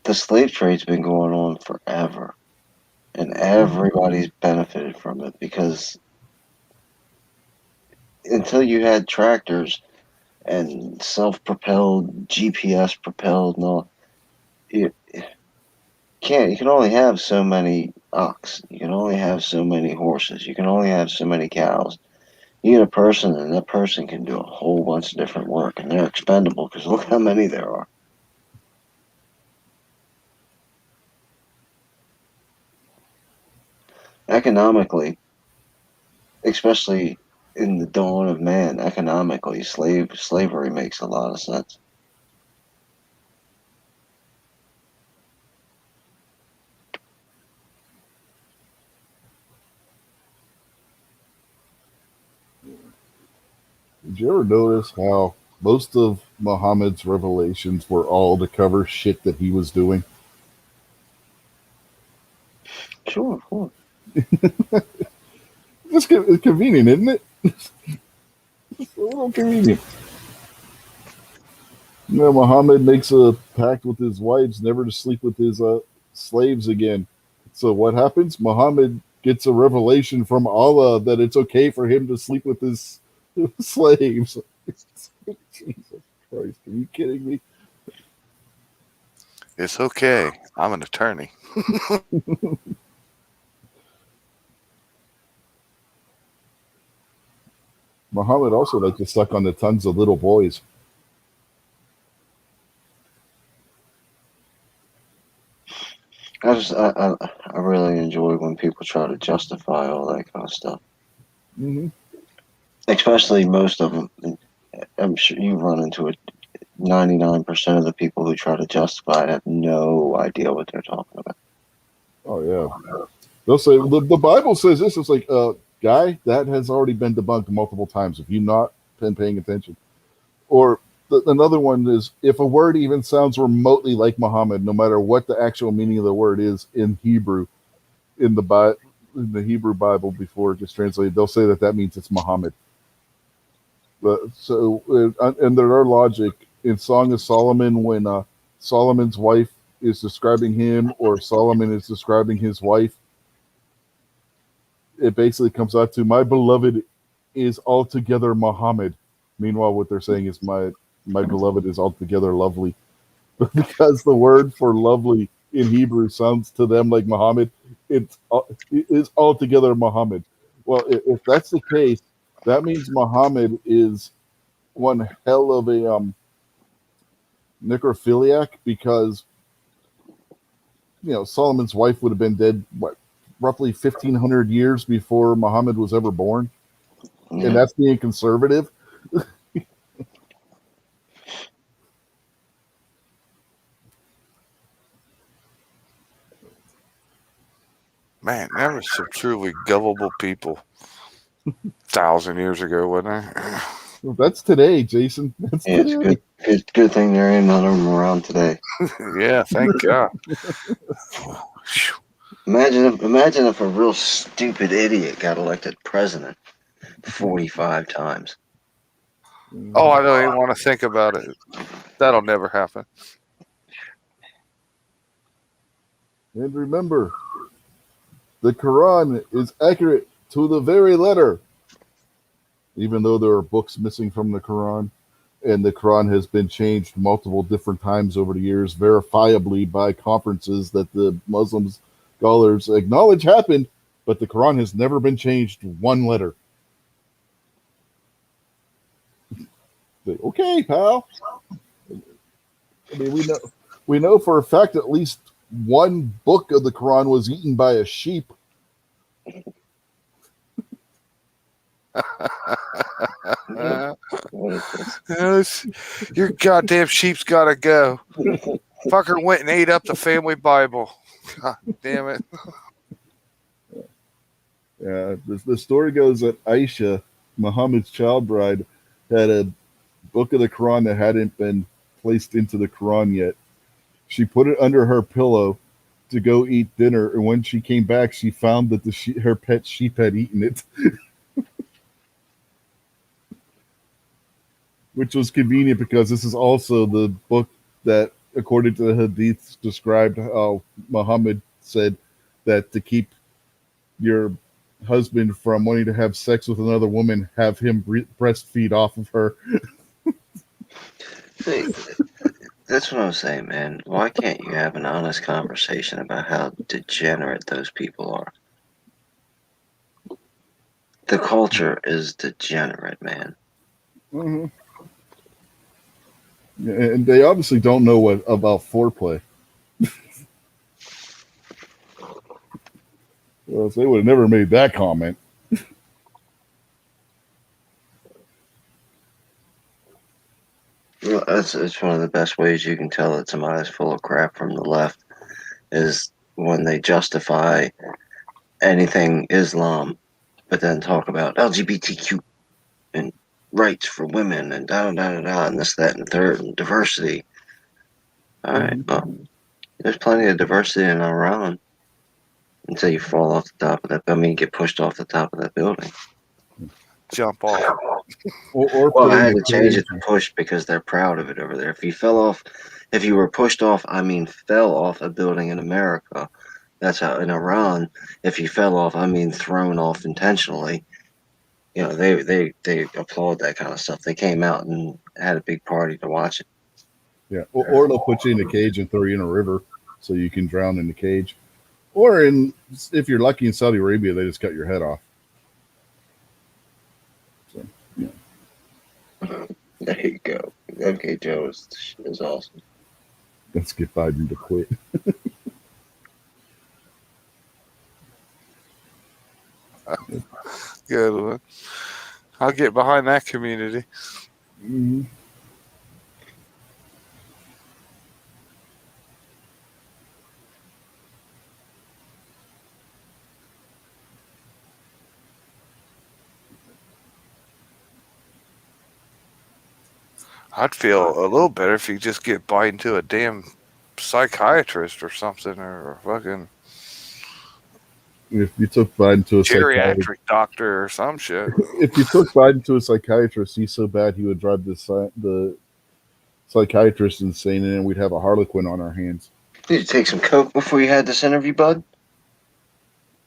the slave trade's been going on forever, and everybody's benefited from it because until you had tractors and self-propelled, GPS-propelled, and all, you you can only have so many ox. You can only have so many horses. You can only have so many cows. You get a person, and that person can do a whole bunch of different work, and they're expendable because look how many there are. Economically, especially in the dawn of man, economically, slavery makes a lot of sense. Did you ever notice how most of Muhammad's revelations were all to cover shit that he was doing? Sure, of course. It's convenient, isn't it? It's a little convenient. Muhammad makes a pact with his wives never to sleep with his slaves again. So what happens? Muhammad gets a revelation from Allah that it's okay for him to sleep with his slaves. Jesus Christ, are you kidding me? It's okay. I'm an attorney. Muhammad also liked to suck on the tongues of little boys. I really enjoy when people try to justify all that kind of stuff. Mm-hmm. Especially most of them. I'm sure you run into it. 99% of the people who try to justify it have no idea what they're talking about. Oh yeah, they'll say the Bible says this. It's like, guy, that has already been debunked multiple times. If you've not been paying attention, or another one is if a word even sounds remotely like Muhammad, no matter what the actual meaning of the word is in Hebrew, in the Hebrew Bible before it gets translated, they'll say that means it's Muhammad. But so, and there are logic in Song of Solomon when Solomon's wife is describing him or Solomon is describing his wife. It basically comes out to my beloved is altogether Muhammad. Meanwhile, what they're saying is my beloved is altogether lovely. Because the word for lovely in Hebrew sounds to them like Muhammad, it is altogether Muhammad. Well, if that's the case, that means Muhammad is one hell of a necrophiliac because Solomon's wife would have been dead what roughly 1,500 years before Muhammad was ever born, and Yeah. that's being conservative. Man, there was some truly gullible people 1,000 years ago, wasn't there? Well, that's today, Jason. That's Yeah, it's today. good thing there ain't none of them around today. Yeah, thank God. Imagine if a real stupid idiot got elected president 45 times. Oh, I don't even want to think about it. That'll never happen. And remember, the Quran is accurate to the very letter, even though there are books missing from the Quran. And the Quran has been changed multiple different times over the years, verifiably by conferences that the Muslim scholars acknowledge happened, but the Quran has never been changed one letter. Okay, pal. I mean, we know for a fact at least one book of the Quran was eaten by a sheep. What is this? Yes, your goddamn sheep's got to go. Fucker went and ate up the family Bible. God damn it. Yeah, the story goes that Aisha, Muhammad's child bride, had a book of the Quran that hadn't been placed into the Quran yet. She put it under her pillow to go eat dinner, and when she came back, she found that her pet sheep had eaten it, which was convenient because this is also the book that, according to the Hadiths, described how Muhammad said that to keep your husband from wanting to have sex with another woman, have him breastfeed off of her. See, that's what I'm saying, man. Why can't you have an honest conversation about how degenerate those people are? The culture is degenerate, man. Mm-hmm. And they obviously don't know what about foreplay. Well, they would have never made that comment. Well, it's one of the best ways you can tell that somebody's full of crap from the left is when they justify anything Islam, but then talk about LGBTQ and rights for women and da da da da and this, that, and the third and diversity. All right, well, there's plenty of diversity in Iran until you fall off the top of that. I mean, get pushed off the top of that building. Jump off. Or Well, put I in had a to change it cage. to push because they're proud of it over there. If you were pushed off, I mean, fell off a building in America. That's how in Iran, if you fell off, I mean, thrown off intentionally. You know, they applaud that kind of stuff. They came out and had a big party to watch it. Yeah, or they'll put you in a cage and throw you in a river so you can drown in the cage. Or if you're lucky in Saudi Arabia, they just cut your head off. So, yeah. There you go. Okay, Joe is awesome. Let's get Biden to quit. Good one. I'll get behind that community. Mm-hmm. I'd feel a little better if you just get Biden to a damn psychiatrist or something, or a fucking If you took Biden to a psychiatrist, geriatric doctor or some shit. if you took Biden to a psychiatrist, he's so bad he would drive the psychiatrist insane, and then we'd have a Harlequin on our hands. Did you take some coke before you had this interview, bud?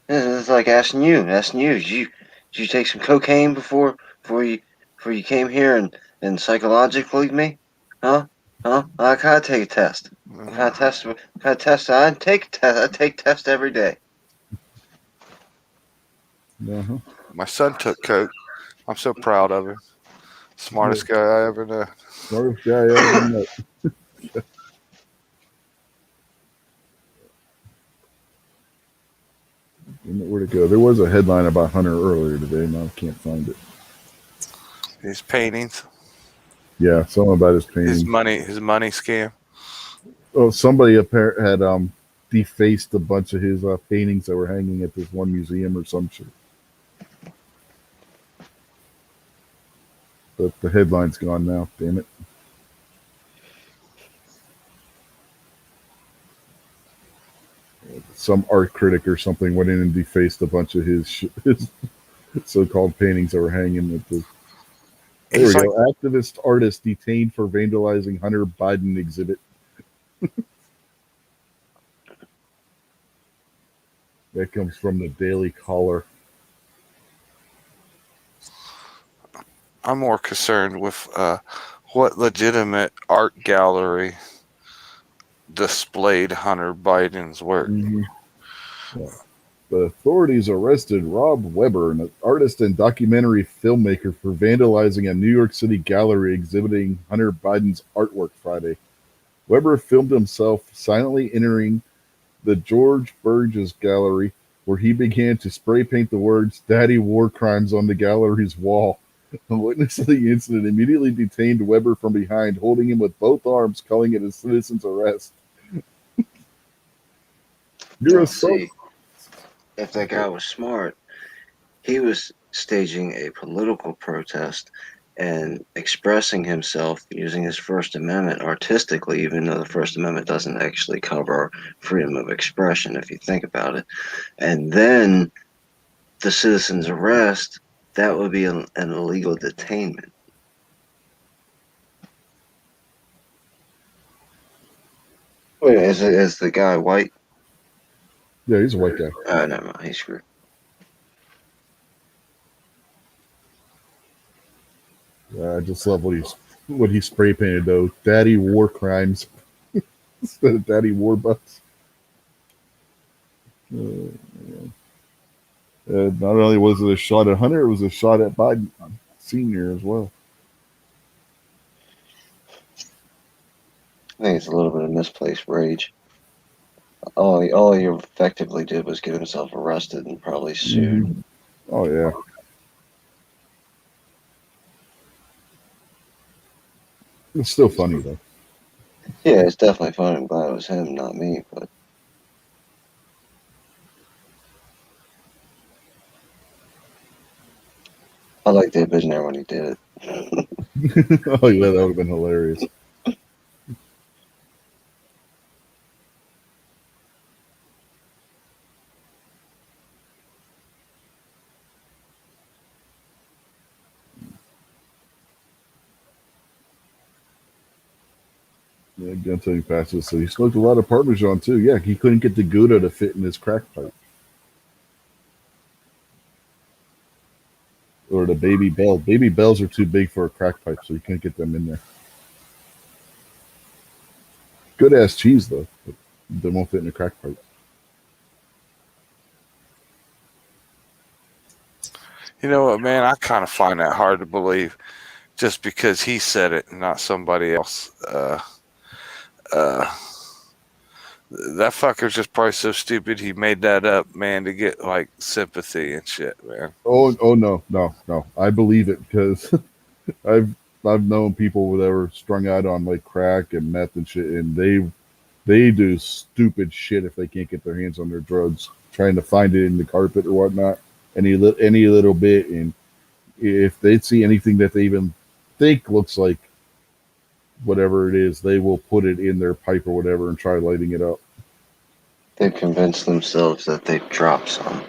It's like asking you. Did you Did you take some cocaine before you came here and psychologically me? Huh? Huh? I gotta take a test. I gotta test. I gotta test. I take test. I take test every day. Uh-huh. My son took coke. I'm so proud of him. Yeah. Smartest guy I ever know. Smartest guy I ever met. Where'd it go? There was a headline about Hunter earlier today. Now I can't find it. His paintings, Yeah, something about his his paintings. money scam. Oh, somebody had defaced a bunch of his paintings that were hanging at this one museum or some shit. But the headline's gone now. Damn it! Some art critic or something went in and defaced a bunch of his so-called paintings that were hanging at the. There we He's like, go. Activist artist detained for vandalizing Hunter Biden exhibit. That comes from the Daily Caller. I'm more concerned with what legitimate art gallery displayed Hunter Biden's work. Mm-hmm. Yeah. The authorities arrested Rob Weber, an artist and documentary filmmaker, for vandalizing a New York City gallery exhibiting Hunter Biden's artwork Friday. Weber filmed himself silently entering the George Burgess Gallery, where he began to spray paint the words "Daddy War Crimes" on the gallery's wall. A witness of the incident immediately detained Weber from behind, holding him with both arms, calling it a citizen's arrest. You're Now, a son. see, if that guy was smart, he was staging a political protest and expressing himself using his First Amendment artistically, even though the First Amendment doesn't actually cover freedom of expression, if you think about it. And then the citizen's arrest, that would be an illegal detainment. Wait, is the guy white? Yeah, he's a white guy. Oh, never mind. He's screwed. I just love what he spray painted though. Daddy War Crimes instead of Daddy War Bucks. Uh, not only was it a shot at Hunter, it was a shot at Biden Senior as well. I think it's a little bit of misplaced rage. All he effectively did was get himself arrested and probably sued. Mm-hmm. Oh yeah. It's still funny though. Yeah, it's definitely funny. I'm glad it was him, not me. But I like to have been there when he did it. Oh yeah, that would have been hilarious. Yeah, Anthony passes. So he smoked a lot of Parmesan too. Yeah, he couldn't get the Gouda to fit in his crack pipe. Or the baby bell. Baby bells are too big for a crack pipe, so you can't get them in there. Good ass cheese though, but they won't fit in a crack pipe. You know what, man? I kind of find that hard to believe, just because he said it and not somebody else. Uh, that fucker's just probably so stupid he made that up, man, to get like sympathy and shit, man. Oh no. I believe it because I've I've known people that were strung out on like crack and meth and shit, and they do stupid shit if they can't get their hands on their drugs, trying to find it in the carpet or whatnot, any little bit, and if they see anything that they even think looks like whatever it is, they will put it in their pipe or whatever and try lighting it up. They've convinced themselves that they've dropped some.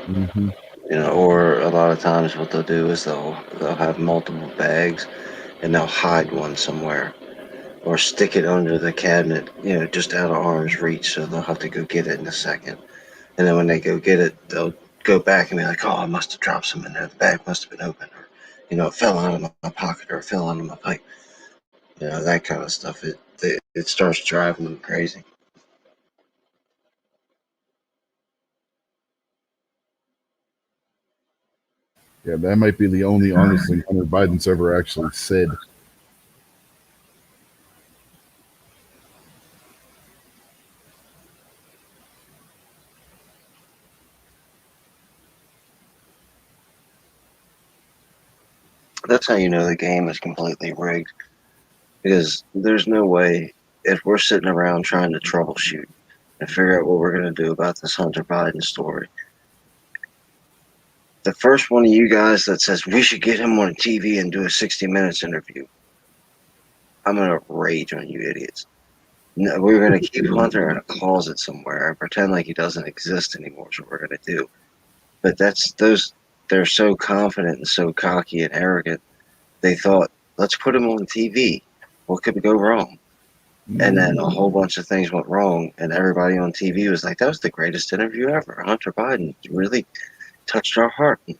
Mm-hmm. Or a lot of times what they'll do is they'll have multiple bags and they'll hide one somewhere or stick it under the cabinet, just out of arm's reach, so they'll have to go get it in a second. And then when they go get it, they'll go back and be like, oh, I must have dropped some in there. The bag must have been open, or it fell out of my pocket, or it fell out of my pipe. That kind of stuff. It starts driving them crazy. Yeah, that might be the only honest thing Hunter Biden's ever actually said. That's how you know the game is completely rigged. Because there's no way, if we're sitting around trying to troubleshoot and figure out what we're going to do about this Hunter Biden story, the first one of you guys that says we should get him on TV and do a 60 Minutes interview, I'm going to rage on you idiots. No, we're going to keep Hunter in a closet somewhere and pretend like he doesn't exist anymore, is what we're going to do. But they're so confident and so cocky and arrogant, they thought, let's put him on TV. What could go wrong? And then a whole bunch of things went wrong, and everybody on TV was like, that was the greatest interview ever. Hunter Biden really touched our heart and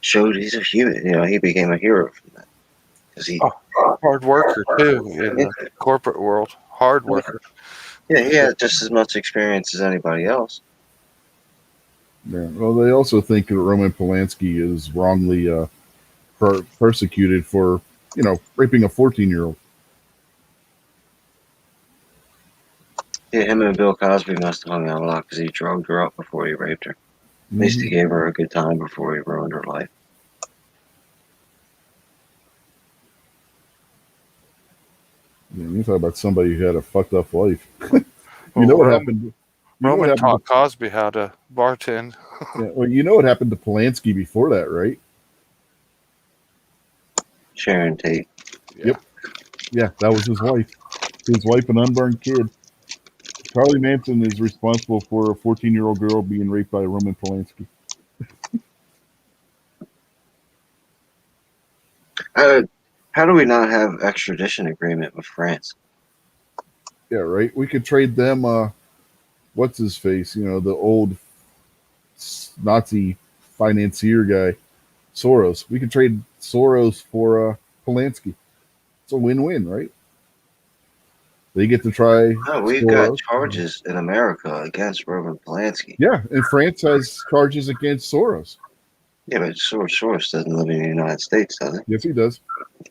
showed he's a human. He became a hero from that. Because hard worker, too, in the corporate world. Hard worker. Yeah, he had just as much experience as anybody else. Yeah. Well, they also think that Roman Polanski is wrongly persecuted for, raping a 14-year-old. Yeah, him and Bill Cosby must have hung out a lot because he drugged her up before he raped her. At least he gave her a good time before he ruined her life. You talk about somebody who had a fucked up life. What happened? Roman taught Cosby how to bartend. Yeah, well, you know what happened to Polanski before that, right? Sharon Tate. Yep. Yeah, that was his wife. His wife, an unborn kid. Charlie Manson is responsible for a 14-year-old girl being raped by Roman Polanski. How do we not have extradition agreement with France? Yeah, right. We could trade them. What's his face? The old Nazi financier guy, Soros. We could trade Soros for Polanski. It's a win-win, right? They get to try. No, we've got charges in America against Roman Polanski. Yeah, and France has charges against Soros. Yeah, but Soros doesn't live in the United States, does he? Yes, he does.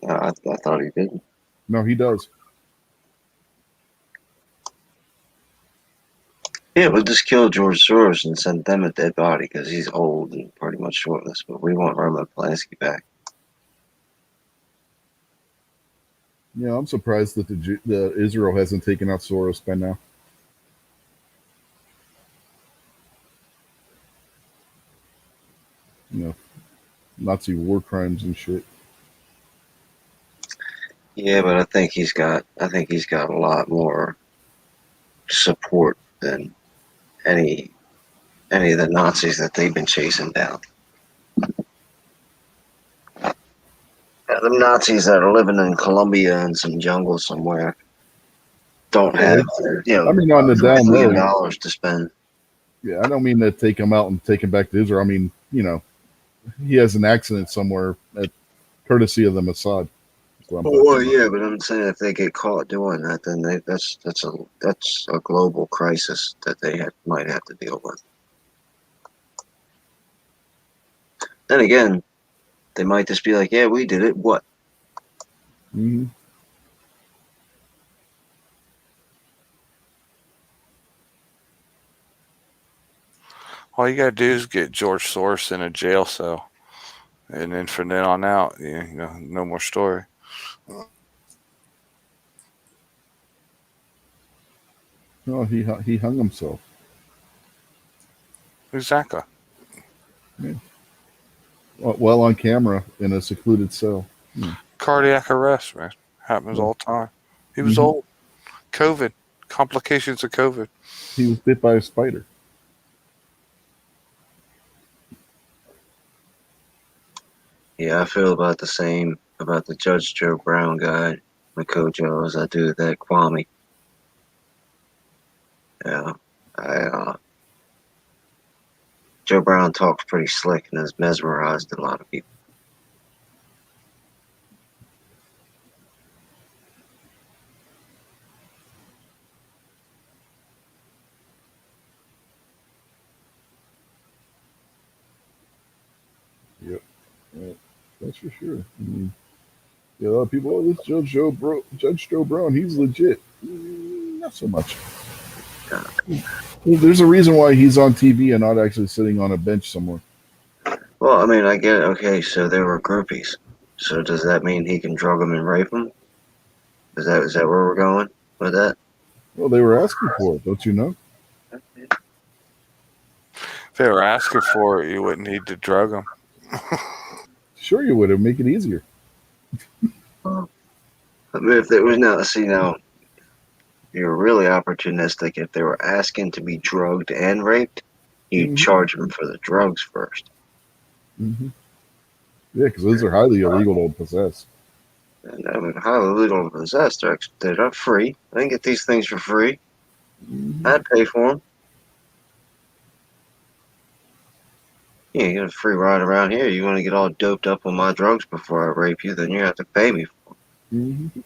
I thought he didn't. No, he does. Yeah, we'll just kill George Soros and send them a dead body because he's old and pretty much shortless. But we want Roman Polanski back. Yeah, I'm surprised that the Israel hasn't taken out Soros by now. Nazi war crimes and shit. Yeah, but I think he's got a lot more support than any of the Nazis that they've been chasing down. The Nazis that are living in Colombia in some jungle somewhere don't have, I mean, on the down low, $1 to spend. Yeah, I don't mean to take him out and take him back to Israel. I mean, he has an accident somewhere courtesy of the Mossad. Well, yeah, but I'm saying if they get caught doing that, then that's a global crisis that they might have to deal with. Then again, they might just be like, "Yeah, we did it. What?" Mm-hmm. All you gotta do is get George Soros in a jail cell, and then from then on out, no more story. No, he hung himself. Exactly. Yeah. Well, on camera in a secluded cell. Cardiac arrest, man, happens all the time. He was old. COVID, complications of COVID. He was bit by a spider. Yeah, I feel about the same about the Judge Joe Brown guy, Makojo, as I do that Kwame. Yeah, Joe Brown talks pretty slick and has mesmerized a lot of people. Yep. Yeah, that's for sure. I mean, yeah, a lot of people, oh, this Judge Joe Brown, he's legit. Not so much. Well, there's a reason why he's on TV and not actually sitting on a bench somewhere. Well, I mean, I get it. Okay, so they were groupies. So does that mean he can drug them and rape them? Is that where we're going with that? Well, they were asking for it, don't you know? If they were asking for it, you wouldn't need to drug them. Sure, you would. It'd make it easier. I mean, if there was now, you're really opportunistic. If they were asking to be drugged and raped, you Mhm. charge them for the drugs first. Mm-hmm. Yeah, because those are highly illegal to possess. And I mean, highly legal to possess. They're not free. I didn't get these things for free. Mm-hmm. I'd pay for them. Yeah, you get a free ride around here. You want to get all doped up on my drugs before I rape you, then you have to pay me. Mm-hmm.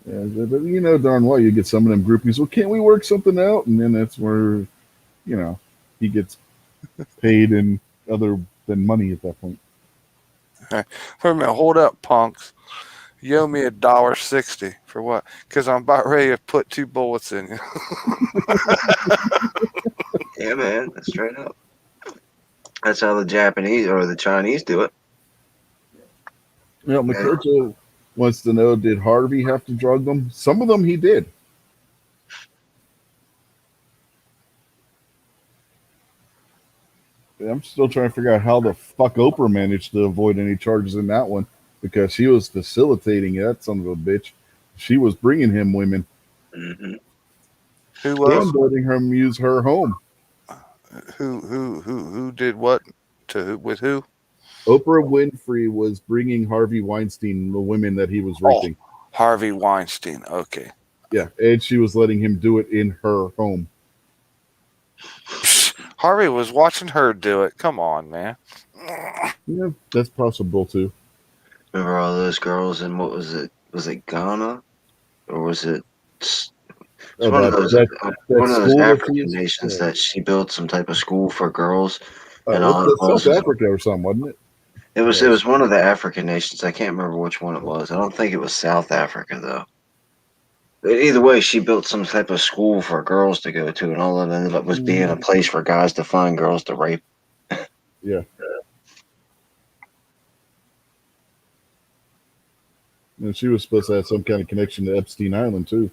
Yeah, but you know darn well you get some of them groupies. Well, can't we work something out? And then that's where he gets paid in other than money at that point. Wait a minute, hold up, punks. You owe me $1.60 for what? Because I'm about ready to put 2 bullets in you. Yeah, man, that's straight up. That's how the Japanese or the Chinese do it. You know, Makoto wants to know: did Harvey have to drug them? Some of them he did. I'm still trying to figure out how the fuck Oprah managed to avoid any charges in that one because she was facilitating that son of a bitch. She was bringing him women Mm-hmm. Who was? and letting him use her home. Who did what to who with who? Oprah Winfrey was bringing Harvey Weinstein the women that he was Oh, raping. Harvey Weinstein. Okay. Yeah, and she was letting him do it in her home. Psh, Harvey was watching her do it. Come on, man. Yeah, that's possible too. Remember all those girls in what was it? Was it Ghana or was it? It's Oh, one of that those that that one of those school that she African was. nations that she built some type of school for girls, and all it That's was South is Africa or something, wasn't it? it Yes. was one of the African nations. I can't remember which one it was. I don't think it was South Africa though. But either way, she built some type of school for girls to go to, and all it ended up was being a place for guys to find girls to rape. Yeah. And she was supposed to have some kind of connection to Epstein Island too.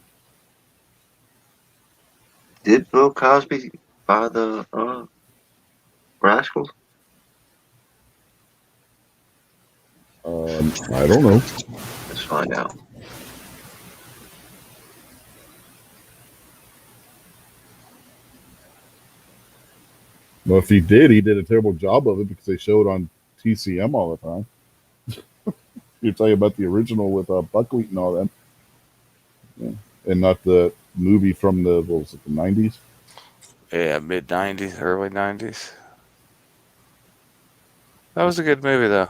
Did Bill Cosby buy the Rascals? I don't know. Let's find out. Well, if he did a terrible job of it because they showed on TCM all the time. You're talking about the original with Buckwheat and all that, yeah. And not the movie from the what was it, the '90s? Yeah, mid '90s, early '90s. That was a good movie, though.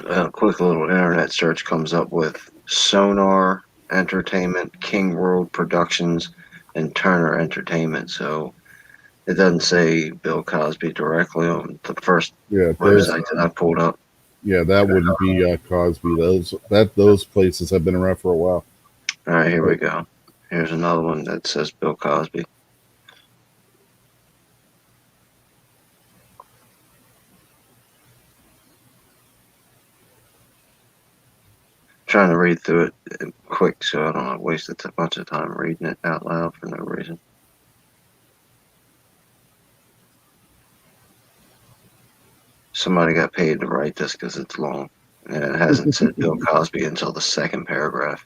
A quick little internet search comes up with Sonar Entertainment, King World Productions, and Turner Entertainment. So it doesn't say Bill Cosby directly on the first Yeah, those. website that I pulled up. Yeah, that wouldn't be Cosby. Those places have been around for a while. All right, here we But go. Here's another one that says Bill Cosby. Trying to read through it quick so I don't waste a bunch of time reading it out loud for no reason. Somebody got paid to write this because it's long, and it hasn't said Bill Cosby until the second paragraph.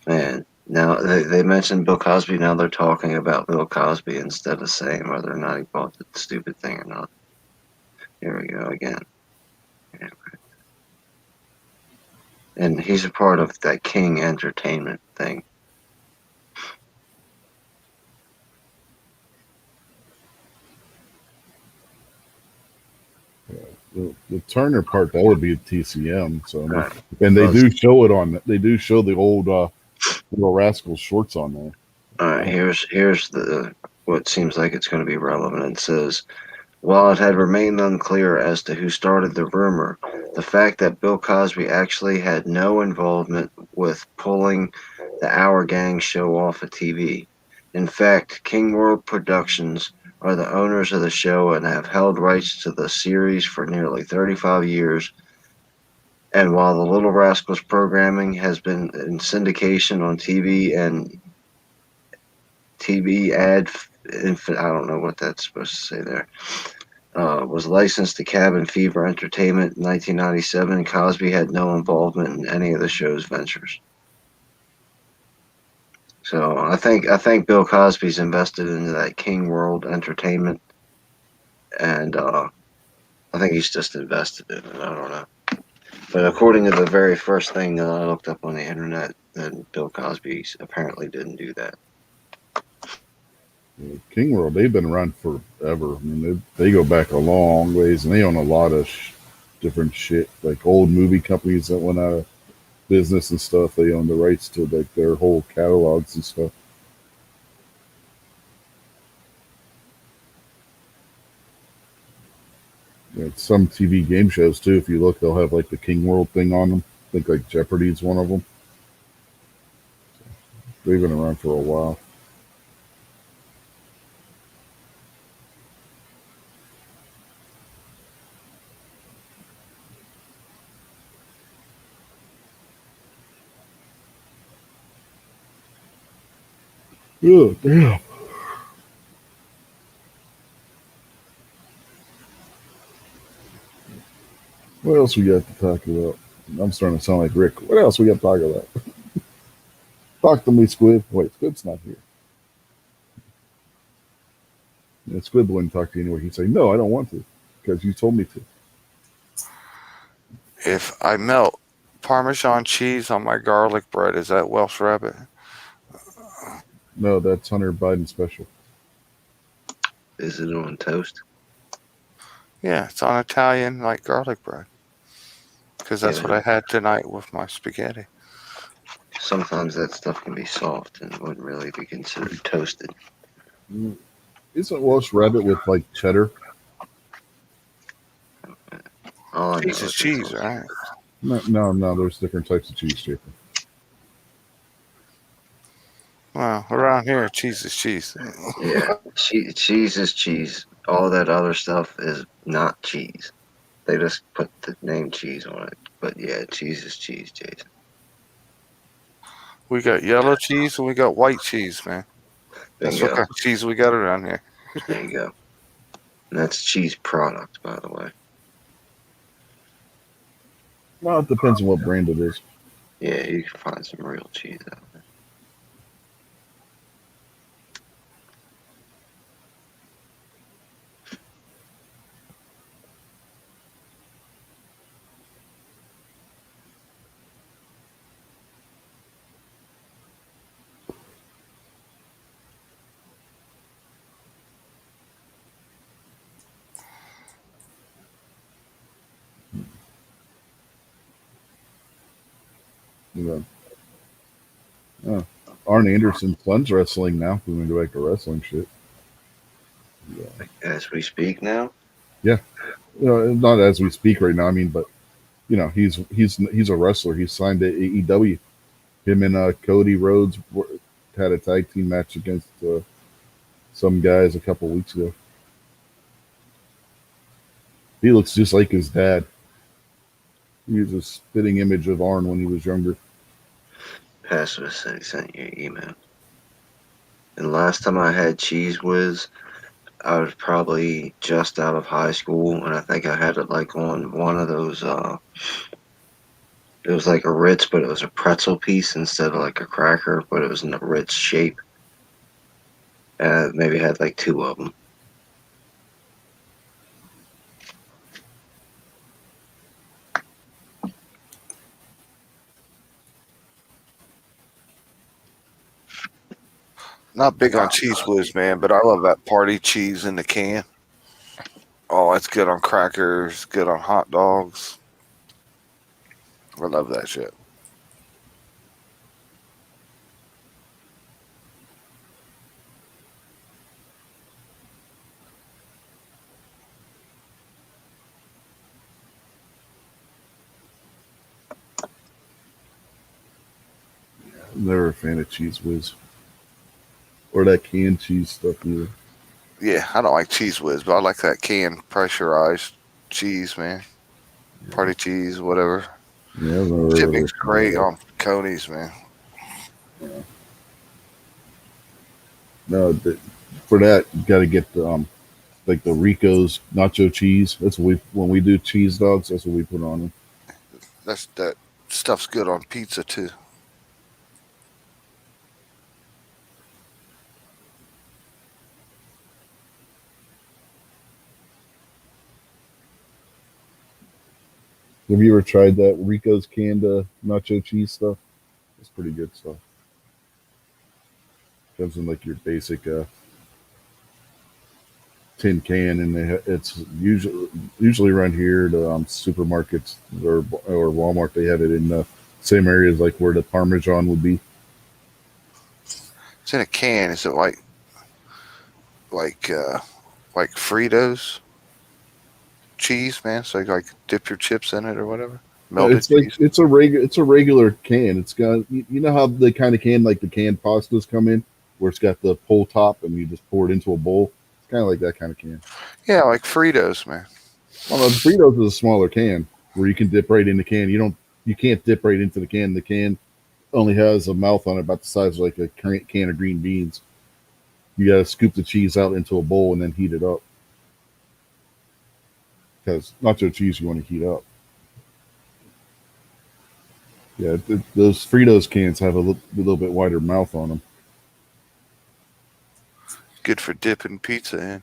Man, now they mentioned Bill Cosby. Now they're talking about Bill Cosby instead of saying whether or not he bought the stupid thing or not. Here we go again. Yeah. And he's a part of that King Entertainment thing. The Turner part that would be a TCM. So I All mean, right. and they Well, do show it on. They do show the old Little Rascals shorts on there. all right. Here's the what seems like it's going to be relevant. It says, while it had remained unclear as to who started the rumor, the fact that Bill Cosby actually had no involvement with pulling the Our Gang show off of TV. In fact, King World Productions are the owners of the show and have held rights to the series for nearly 35 years. And while the Little Rascals programming has been in syndication on TV and TV I don't know what that's supposed to say there, was licensed to Cabin Fever Entertainment in 1997. Cosby had no involvement in any of the show's ventures. So I think Bill Cosby's invested into that King World Entertainment, and I think he's just invested in it. I don't know. But according to the very first thing that I looked up on the internet, then Bill Cosby apparently didn't do that. King World, they've been around forever. I mean, they go back a long ways, and they own a lot of different shit, like old movie companies that went out of business and stuff. They own the rights to like their whole catalogs and stuff. Yeah, some TV game shows too. If you look, they'll have like the King World thing on them. I think like Jeopardy's one of them. They've been around for a while. Oh damn! What else we got to talk about? I'm starting to sound like Rick. What else we got to talk about? Talk to me, Squid. Wait, Squid's not here. Yeah, Squid wouldn't talk to you anyway. He'd say, "No, I don't want to, because you told me to." If I melt Parmesan cheese on my garlic bread, is that Welsh rabbit? No, that's Hunter Biden special. Is it on toast? Yeah, it's on Italian like garlic bread. Because that's what Yeah. I had tonight with my spaghetti. Sometimes that stuff can be soft and wouldn't really be considered toasted. Mm, isn't Welsh rabbit with like cheddar? All I know Cheese is is cheese, right? No, no, no. There's different types of cheese, Jacob. Well, around here, cheese is cheese. yeah, cheese is cheese. All that other stuff is not cheese. They just put the name cheese on it. But yeah, cheese is cheese, Jason. We got yellow cheese and we got white cheese, man. That's what Bingo. kind of cheese we got around here. There you go. And that's cheese product, by the way. Well, it depends on what brand it is. Yeah, you can find some real cheese out there. You know, Arn Anderson's son's wrestling now. We're gonna go back to wrestling shit. Yeah, As we speak now, yeah. Not as we speak right now. I mean, but he's a wrestler. He's signed to AEW. Him and Cody Rhodes had a tag team match against some guys a couple weeks ago. He looks just like his dad. He was a spitting image of Arn when he was younger. Passive sent you an email. And last time I had Cheese Whiz, I was probably just out of high school, and I think I had it like on one of those It was like a Ritz, but it was a pretzel piece instead of like a cracker, but it was in a Ritz shape. And maybe had like two of them. Not big on cheese whiz, man, but I love that party cheese in the can. Oh, it's good on crackers, good on hot dogs. I love that shit. I'm never a fan of Cheese Whiz or that canned cheese stuff either. Yeah, I don't like cheese whiz, but I like that canned pressurized cheese, man. Party cheese, whatever. Yeah, I've never Shit really makes tried great that. on conies, man. No, for that you got to get the like the Rico's nacho cheese. That's what we when we do cheese dogs. That's what we put on them. That stuff's good on pizza too. Have you ever tried that Rico's canned nacho cheese stuff? It's pretty good stuff. Comes in like your basic tin can, and it's usually around here the supermarkets or Walmart. They have it in the same areas like where the Parmesan would be. It's in a can. Is it like uh like Fritos cheese, man? So you like dip your chips in it or whatever. Melted It's like cheese. it's a regular can. It's got you know how the kind of can like the canned pastas come in, where it's got the pull top and you just pour it into a bowl. It's kind of like that kind of can. Yeah, like Fritos, man. Well, no, the Fritos is a smaller can where you can dip right in the can. You can't dip right into the can. The can only has a mouth on it about the size of like a can of green beans. You got to scoop the cheese out into a bowl and then heat it up because nacho cheese you want to heat up. Yeah, those Fritos cans have a little bit wider mouth on them. Good for dipping pizza in.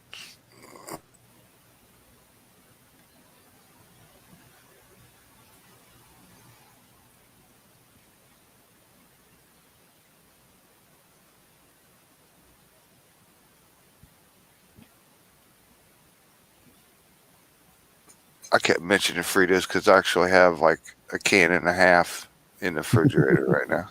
I kept mentioning Fritos because I actually have like a can and a half in the refrigerator right now.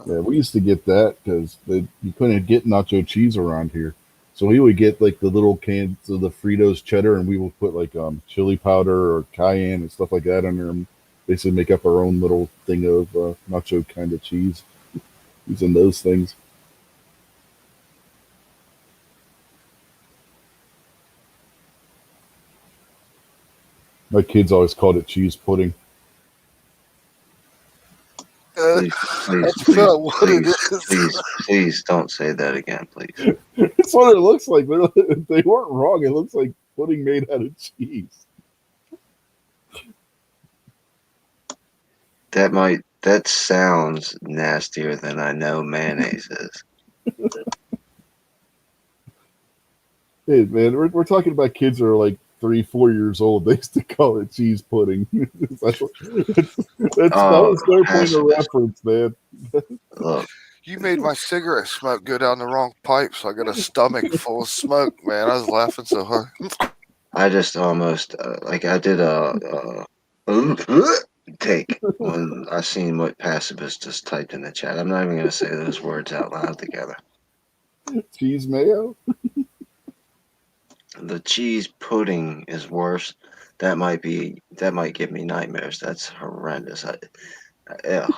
Yeah, we used to get that because you couldn't get nacho cheese around here, so we would get like the little cans of the Fritos cheddar, and we would put like chili powder or cayenne and stuff like that on there, and basically make up our own little thing of nacho kind of cheese using those things. My kids always called it cheese pudding. Uh, Please, please, that's please, about what it please, is. please, please don't say that again, please. It's what it looks like. They weren't wrong. It looks like pudding made out of cheese. That sounds nastier than I know mayonnaise is. Hey man, we're talking about kids that are like 3, 4 years old. They used to call it cheese pudding. That Oh, was their point of pacifist. reference, man. Look, You made my cigarette smoke go down the wrong pipe, so I got a stomach full of smoke, man. I was laughing so hard. I just almost like I did take when I seen what pacifist just typed in the chat. I'm not even gonna say those words out loud together. Cheese mayo. The cheese pudding is worse. That might give me nightmares. That's horrendous. Ugh,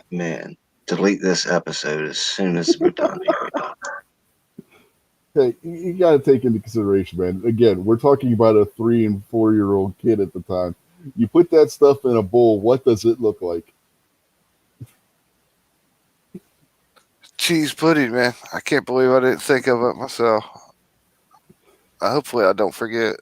man, delete this episode as soon as we're done here. Hey, you got to take into consideration, man. Again, we're talking about a 3 and 4 year old kid at the time. You put that stuff in a bowl. What does it look like? Cheese pudding, man. I can't believe I didn't think of it myself. Hopefully, I don't forget.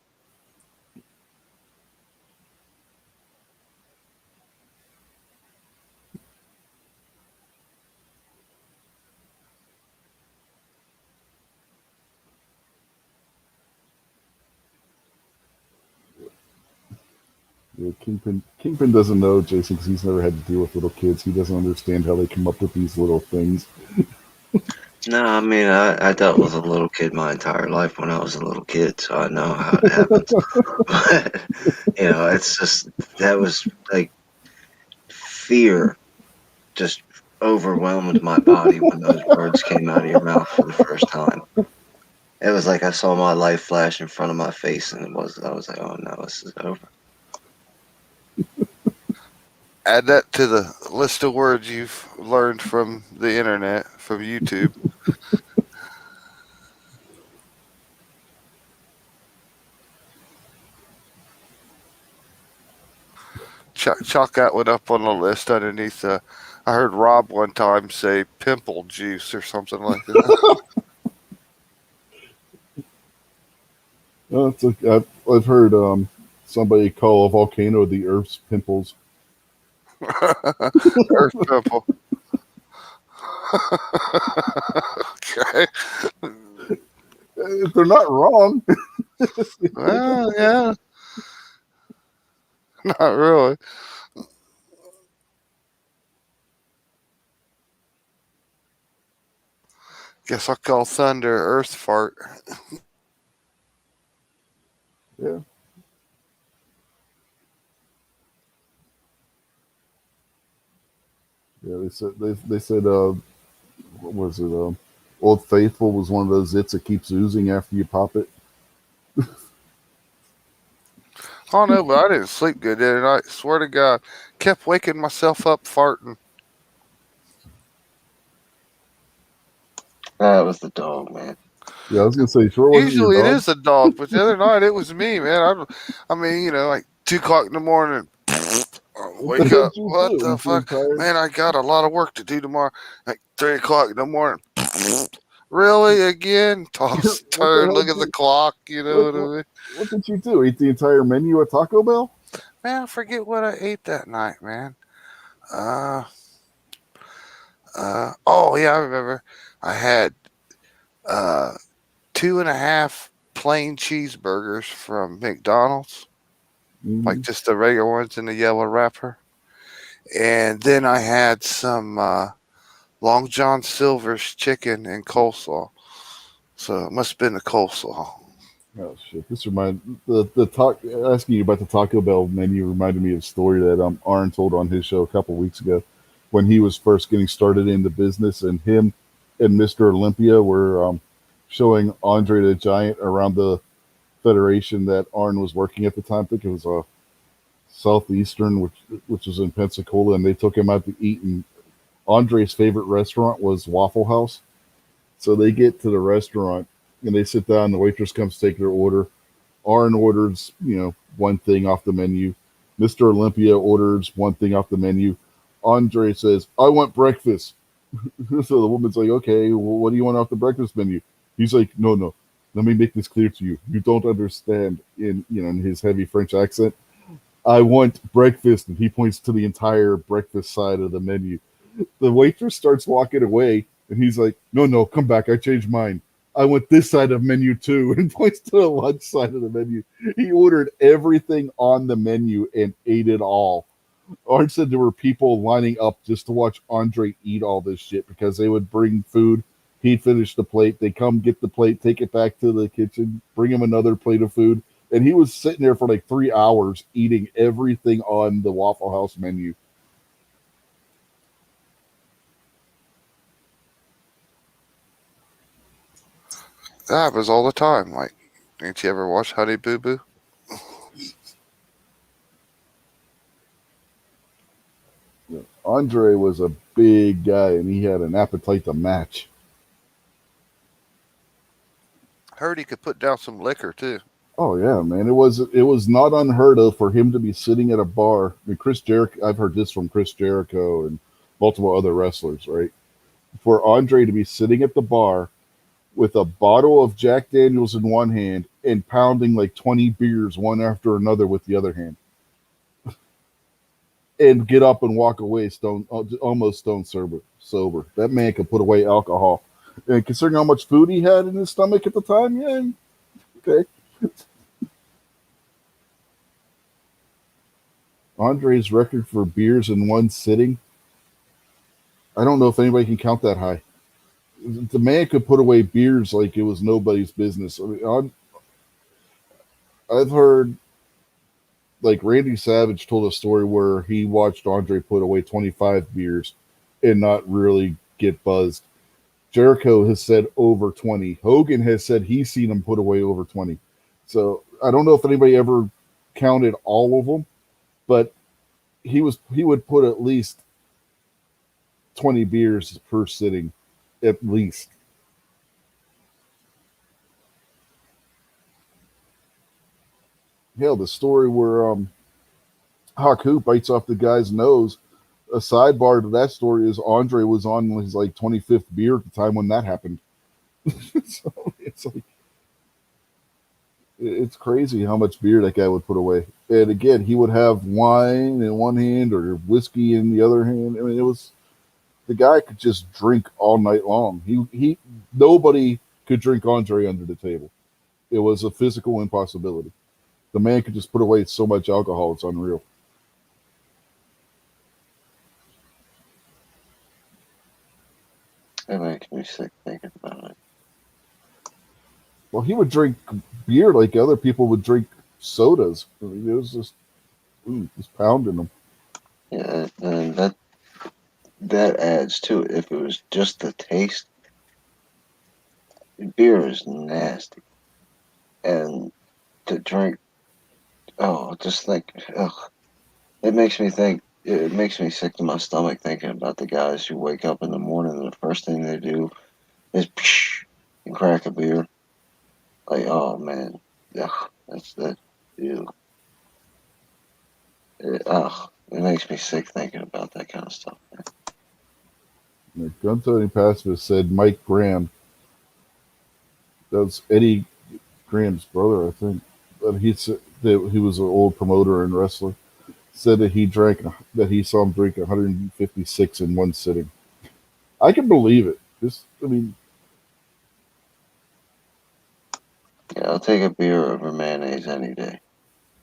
Yeah, Kingpin doesn't know Jason because he's never had to deal with little kids. He doesn't understand how they come up with these little things. No, I mean, I dealt with a little kid my entire life when I was a little kid, so I know how it happens. But, it's just, that was like fear just overwhelmed my body when those words came out of your mouth for the first time. It was like I saw my life flash in front of my face, and I was like, oh no, this is over. Add that to the list of words you've learned from the internet, from YouTube. Chalk that one up on the list underneath. I heard Rob one time say pimple juice or something like that. I've heard somebody call a volcano the Earth's pimples. Earth pimple. Okay. They're not wrong. Well, yeah. Not really. Guess I'll call thunder Earth fart. Yeah, yeah. They said what was it? Old Faithful was one of those zits that keeps oozing after you pop it. I don't know, but I didn't sleep good the other night. Swear to God, kept waking myself up farting. That was the dog, man. Yeah, I was gonna say, sure wasn't your Usually it dog. is the dog, but the other night it was me, man. I mean, like 2 o'clock in the morning. What the Wake hell up! did you What do? the You feeling fuck, tired? man? I got a lot of work to do tomorrow. Like 3 o'clock in the morning. Really again? Toss, What the turn, hell look did at the you? clock. You know What, what I what mean? what did you do? Eat the entire menu at Taco Bell? Man, I forget what I ate that night, man. Uh, oh yeah, I remember. I had uh 2.5 plain cheeseburgers from McDonald's, like Mm-hmm. just the regular ones in the yellow wrapper. And then I had some Long John Silver's chicken and coleslaw. So it must have been the coleslaw. Oh shit! This remind the talk asking you about the Taco Bell menu reminded me of a story that Arn told on his show a couple weeks ago when he was first getting started in the business, and him and Mr. Olympia were showing Andre the Giant around the federation that Arn was working at the time. I think it was Southeastern, which was in Pensacola, and they took him out to eat. And Andre's favorite restaurant was Waffle House. So they get to the restaurant and they sit down. The waitress comes to take their order. Arn orders, one thing off the menu. Mr. Olympia orders one thing off the menu. Andre says, "I want breakfast." So the woman's like, "Okay, well, what do you want off the breakfast menu?" He's like, "No, no. Let me make this clear to you. You don't understand." In his heavy French accent, "I want breakfast," and he points to the entire breakfast side of the menu. The waitress starts walking away, and he's like, "No, no, come back. I changed mine. I want this side of menu too," and points to the lunch side of the menu. He ordered everything on the menu and ate it all. Art said there were people lining up just to watch Andre eat all this shit because they would bring food. He'd finish the plate. They come get the plate, take it back to the kitchen, bring him another plate of food. And he was sitting there for like 3 hours eating everything on the Waffle House menu. That happens all the time. Like, ain't you ever watched Honey Boo Boo? Andre was a big guy and he had an appetite to match. Heard he could put down some liquor too. Oh yeah, man. It was not unheard of for him to be sitting at a bar. I mean, Chris Jericho. I've heard this from Chris Jericho and multiple other wrestlers, right? For Andre to be sitting at the bar with a bottle of Jack Daniels in one hand and pounding like 20 beers one after another with the other hand, and get up and walk away stone almost stone sober. Sober. That man could put away alcohol. And considering how much food he had in his stomach at the time, yeah, okay. Andre's record for beers in one sitting. I don't know if anybody can count that high. The man could put away beers like it was nobody's business. I mean, I've heard like Randy Savage told a story where he watched Andre put away 25 beers and not really get buzzed. Jericho has said over 20. Hogan has said he's seen him put away over 20. So I don't know if anybody ever counted all of them, but he would put at least 20 beers per sitting, at least. Hell, the story where Haku bites off the guy's nose. A sidebar to that story is Andre was on his like 25th beer at the time when that happened. So it's like it's crazy how much beer that guy would put away. And again, he would have wine in one hand or whiskey in the other hand. I mean, it was the guy could just drink all night long. He nobody could drink Andre under the table. It was a physical impossibility. The man could just put away so much alcohol; it's unreal. It makes me sick thinking about it. Well, he would drink beer like other people would drink sodas. I mean, it was just pounding them. Yeah, and that adds to it. If it was just the taste, beer is nasty, and to drink, oh, just think, ugh, it makes me think. It makes me sick to my stomach thinking about the guys who wake up in the morning and the first thing they do is psh, and crack a beer. Like, oh man, ugh, that's that. Ew. It makes me sick thinking about that kind of stuff. Like Gunther Pacifist said Mike Graham. That's Eddie Graham's brother, I think. But he said that he was an old promoter and wrestler. Said that he saw him drink 156 in one sitting. I can believe it. Just, I mean, Yeah, I'll take a beer over mayonnaise any day.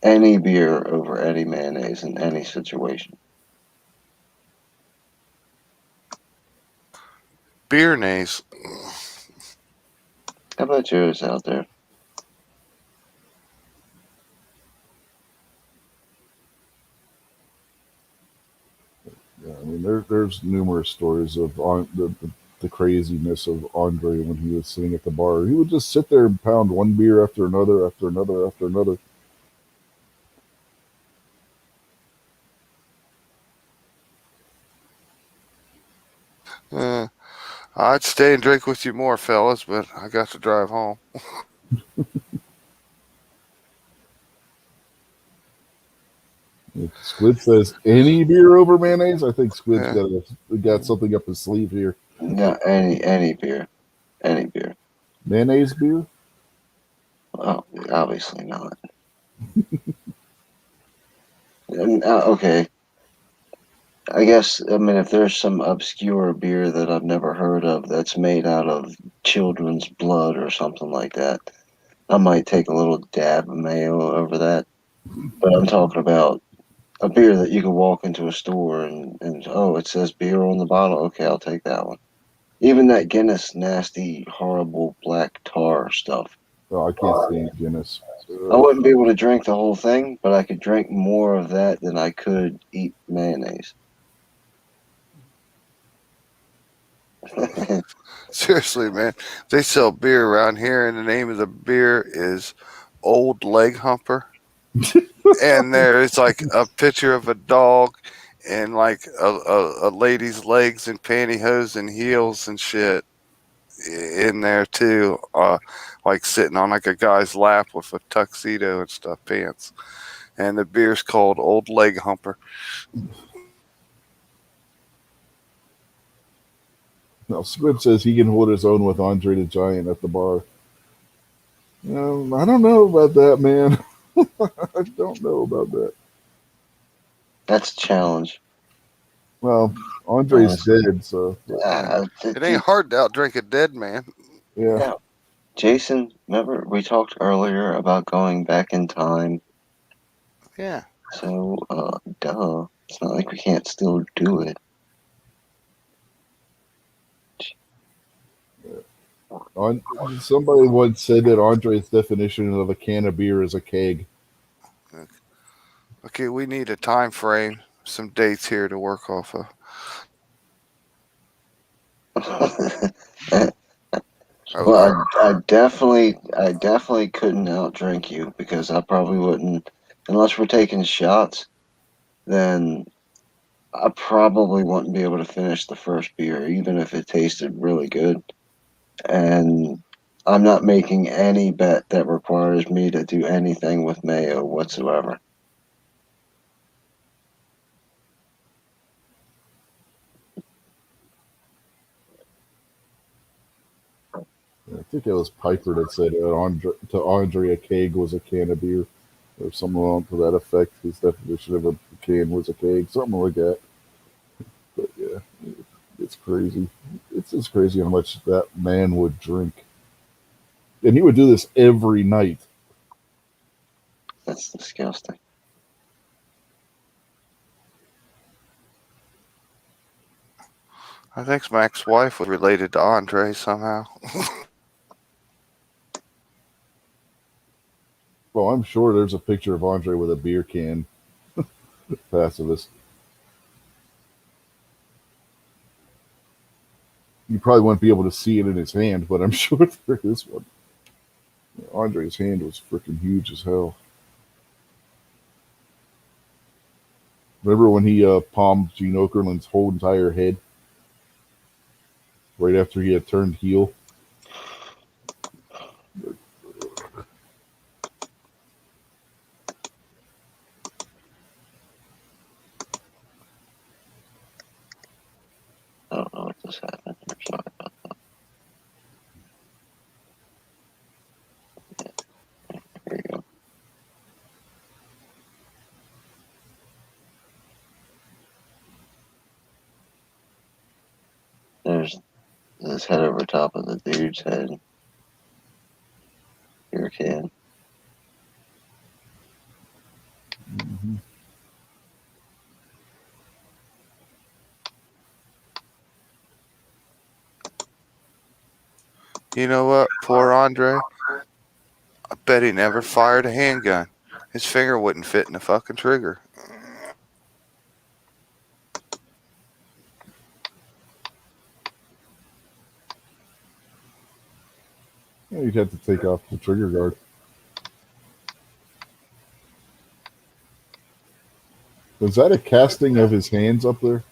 Any beer over any mayonnaise in any situation. Beer nays. How about yours out there? yeah, I mean, there's numerous stories of the craziness of Andre when he was sitting at the bar. He would just sit there and pound one beer after another, after another, after another. Uh, I'd stay and drink with you more, fellas, but I got to drive home. If Squid says any beer over mayonnaise, I think Squid's Yeah. got something up his sleeve here. No, any beer. Mayonnaise beer? Oh, obviously not. Okay, I guess I mean if there's some obscure beer that I've never heard of that's made out of children's blood or something like that, I might take a little dab of mayo over that. But I'm talking about a beer that you can walk into a store and oh, it says beer on the bottle. Okay, I'll take that one. Even that Guinness nasty, horrible black tar stuff. Oh, I can't stand Guinness. I wouldn't be able to drink the whole thing, but I could drink more of that than I could eat mayonnaise. Seriously, man. They sell beer around here, and the name of the beer is Old Leg Humper. And there's like a picture of a dog and like a lady's legs and pantyhose and heels and shit in there too. Like sitting on like a guy's lap with a tuxedo and stuff pants. And the beer's called Old Leg Humper. Now, Squid says he can hold his own with Andre the Giant at the bar. I don't know about that, man. I don't know about that. That's a challenge. Well, Andre's Honestly. dead, so It ain't hard to outdrink a dead man. yeah. Yeah. Jason, remember we talked earlier about going back in time Yeah. So, duh. It's not like we can't still do it. On somebody once said that Andre's definition of a can of beer is a keg. Okay, we need a time frame, some dates here to work off of. Oh, Well, I definitely couldn't outdrink you because I probably wouldn't, unless we're taking shots. Then I probably wouldn't be able to finish the first beer, even if it tasted really good. And I'm not making any bet that requires me to do anything with mayo whatsoever. I think it was Piper that said to Andre a keg was a can of beer, or something along to that effect. His definition of a can was a keg, something like that. But yeah, it's crazy. It's just crazy how much that man would drink, and he would do this every night. That's disgusting. I think my ex-wife was related to Andre somehow. Well, I'm sure there's a picture of Andre with a beer can, pacifist. You probably wouldn't be able to see it in his hand, but I'm sure there is one. Andre's hand was freaking huge as hell. Remember when he palmed Gene Okerlund's whole entire head right after he had turned heel? I don't know what just happened. I'm sorry about that. Here we go. There's this head over top of the dude's head. Beer can. Mm-hmm. You know what? Poor Andre. I bet he never fired a handgun. His finger wouldn't fit in the fucking trigger. Yeah, you'd have to take off the trigger guard. Was that a casting of his hands up there?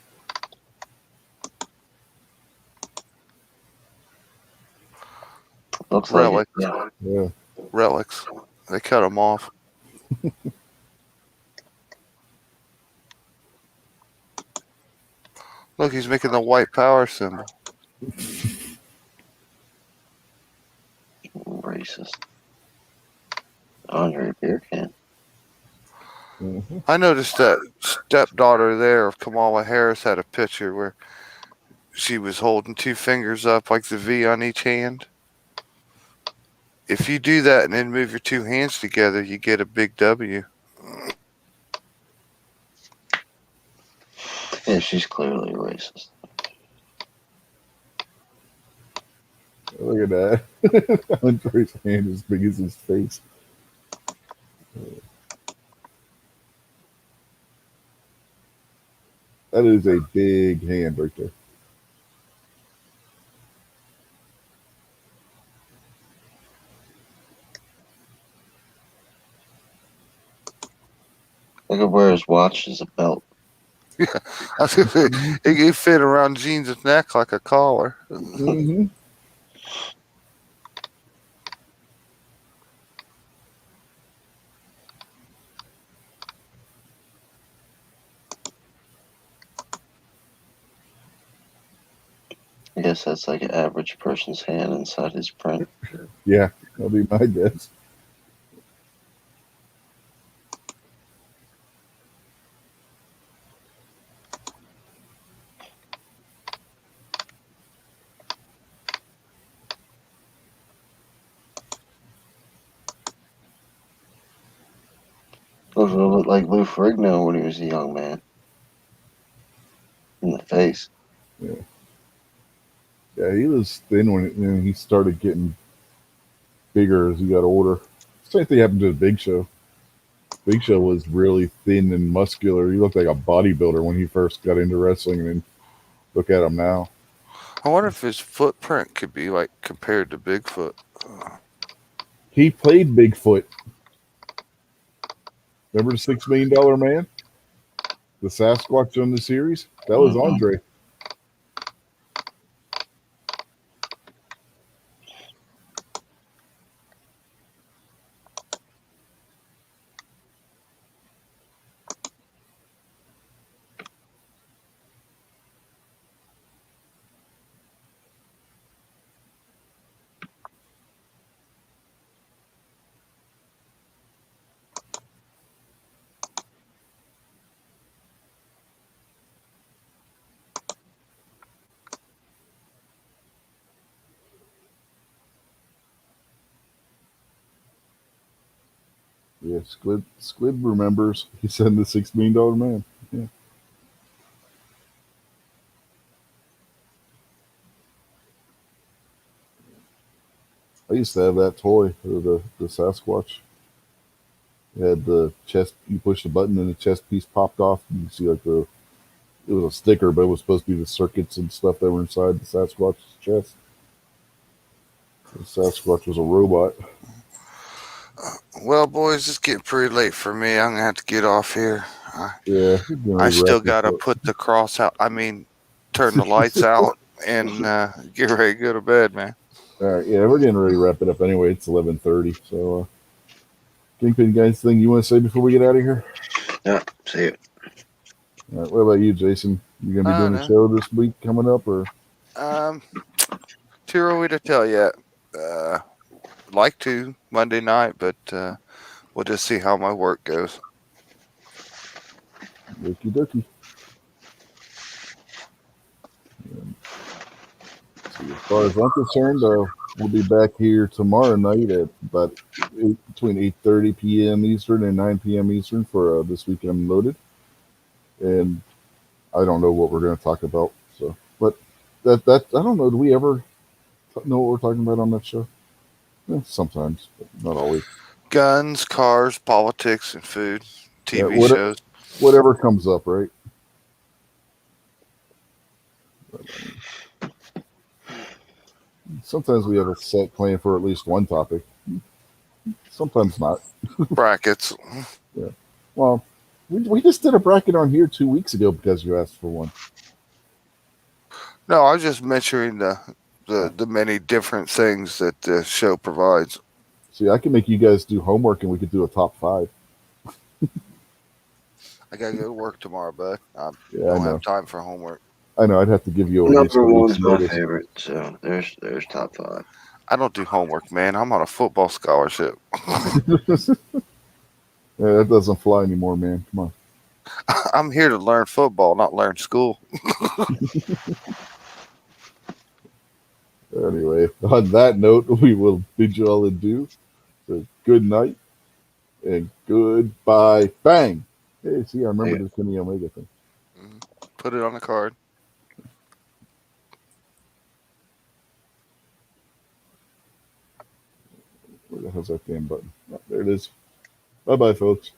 Looks like it. Relics. Yeah. Yeah. Relics. They cut them off. Look, he's making the white power symbol. Racist. Andre beer can. Mm-hmm. I noticed that stepdaughter there of Kamala Harris had a picture where she was holding two fingers up like the V on each hand. If you do that and then move your two hands together, you get a big W. Yeah, she's clearly a racist. Look at that. Andre's hand as big as his face. That is a big hand right there. Look at where his watch is a belt. I was gonna say, it fit around Gene's neck like a collar. Mm-hmm. I guess that's like an average person's hand inside his print. Yeah, that'll be my guess. Supposed to look like Lou Ferrigno when he was a young man in the face. Yeah, he was thin when he started getting bigger as he got older. Same thing happened to the Big Show. Big Show was really thin and muscular. He looked like a bodybuilder when he first got into wrestling, and then look at him now. I wonder if his footprint could be like compared to Bigfoot. He played Bigfoot. Remember the $6 million man? The Sasquatch on the series? That was Mhm. Andre. Yeah, Squid remembers. He said the $6 million man. Yeah. I used to have that toy, the Sasquatch. It had the chest. You push the button and the chest piece popped off. You can see like it was a sticker, but it was supposed to be the circuits and stuff that were inside the Sasquatch's chest. The Sasquatch was a robot. Well, boys, it's getting pretty late for me. I'm gonna have to get off here. Yeah, we're getting I ready to wrap still this gotta up. put the cross out. I mean, turn the lights out and get ready to go to bed, man. All right, yeah, we're getting ready to wrap it up anyway. It's 11:30. So, Kingpin, guys, thing you want to say before we get out of here? Yeah, see it. All right, what about you, Jason? You gonna be I don't doing a know. show this week coming up, or Um, too early to tell yet. Uh, like to Monday night, but we'll just see how my work goes. okie dokie? See, as far as I'm concerned, we'll be back here tomorrow night at about between 8:30 p.m. Eastern and 9 p.m. Eastern for This Week Unloaded. And I don't know what we're going to talk about. So, but that I don't know. Do we ever know what we're talking about on that show? Sometimes, but not always. Guns, cars, politics, and food. Yeah, TV shows. whatever comes up, right? But, sometimes we have a set plan for at least one topic. Sometimes not. Brackets. Yeah. Well, we just did a bracket on here 2 weeks ago because you asked for one. No, I was just mentioning the many different things that the show provides. See, I can make you guys do homework and we could do a top five. I gotta go to work tomorrow, bud. I Yeah, I don't know. have time for homework. I know. I'd have to give you at least Number a week's one's my notice. favorite, so there's top 5. I don't do homework, man. I'm on a football scholarship. Yeah, that doesn't fly anymore, man. Come on. I'm here to learn football, not learn school. Anyway, on that note, we will bid you all adieu. So good night and goodbye. Bang. Hey, see, I remember Yeah. this Kenny Omega thing. Put it on the card. Where the hell's that damn button? Oh, there it is. Bye bye, folks.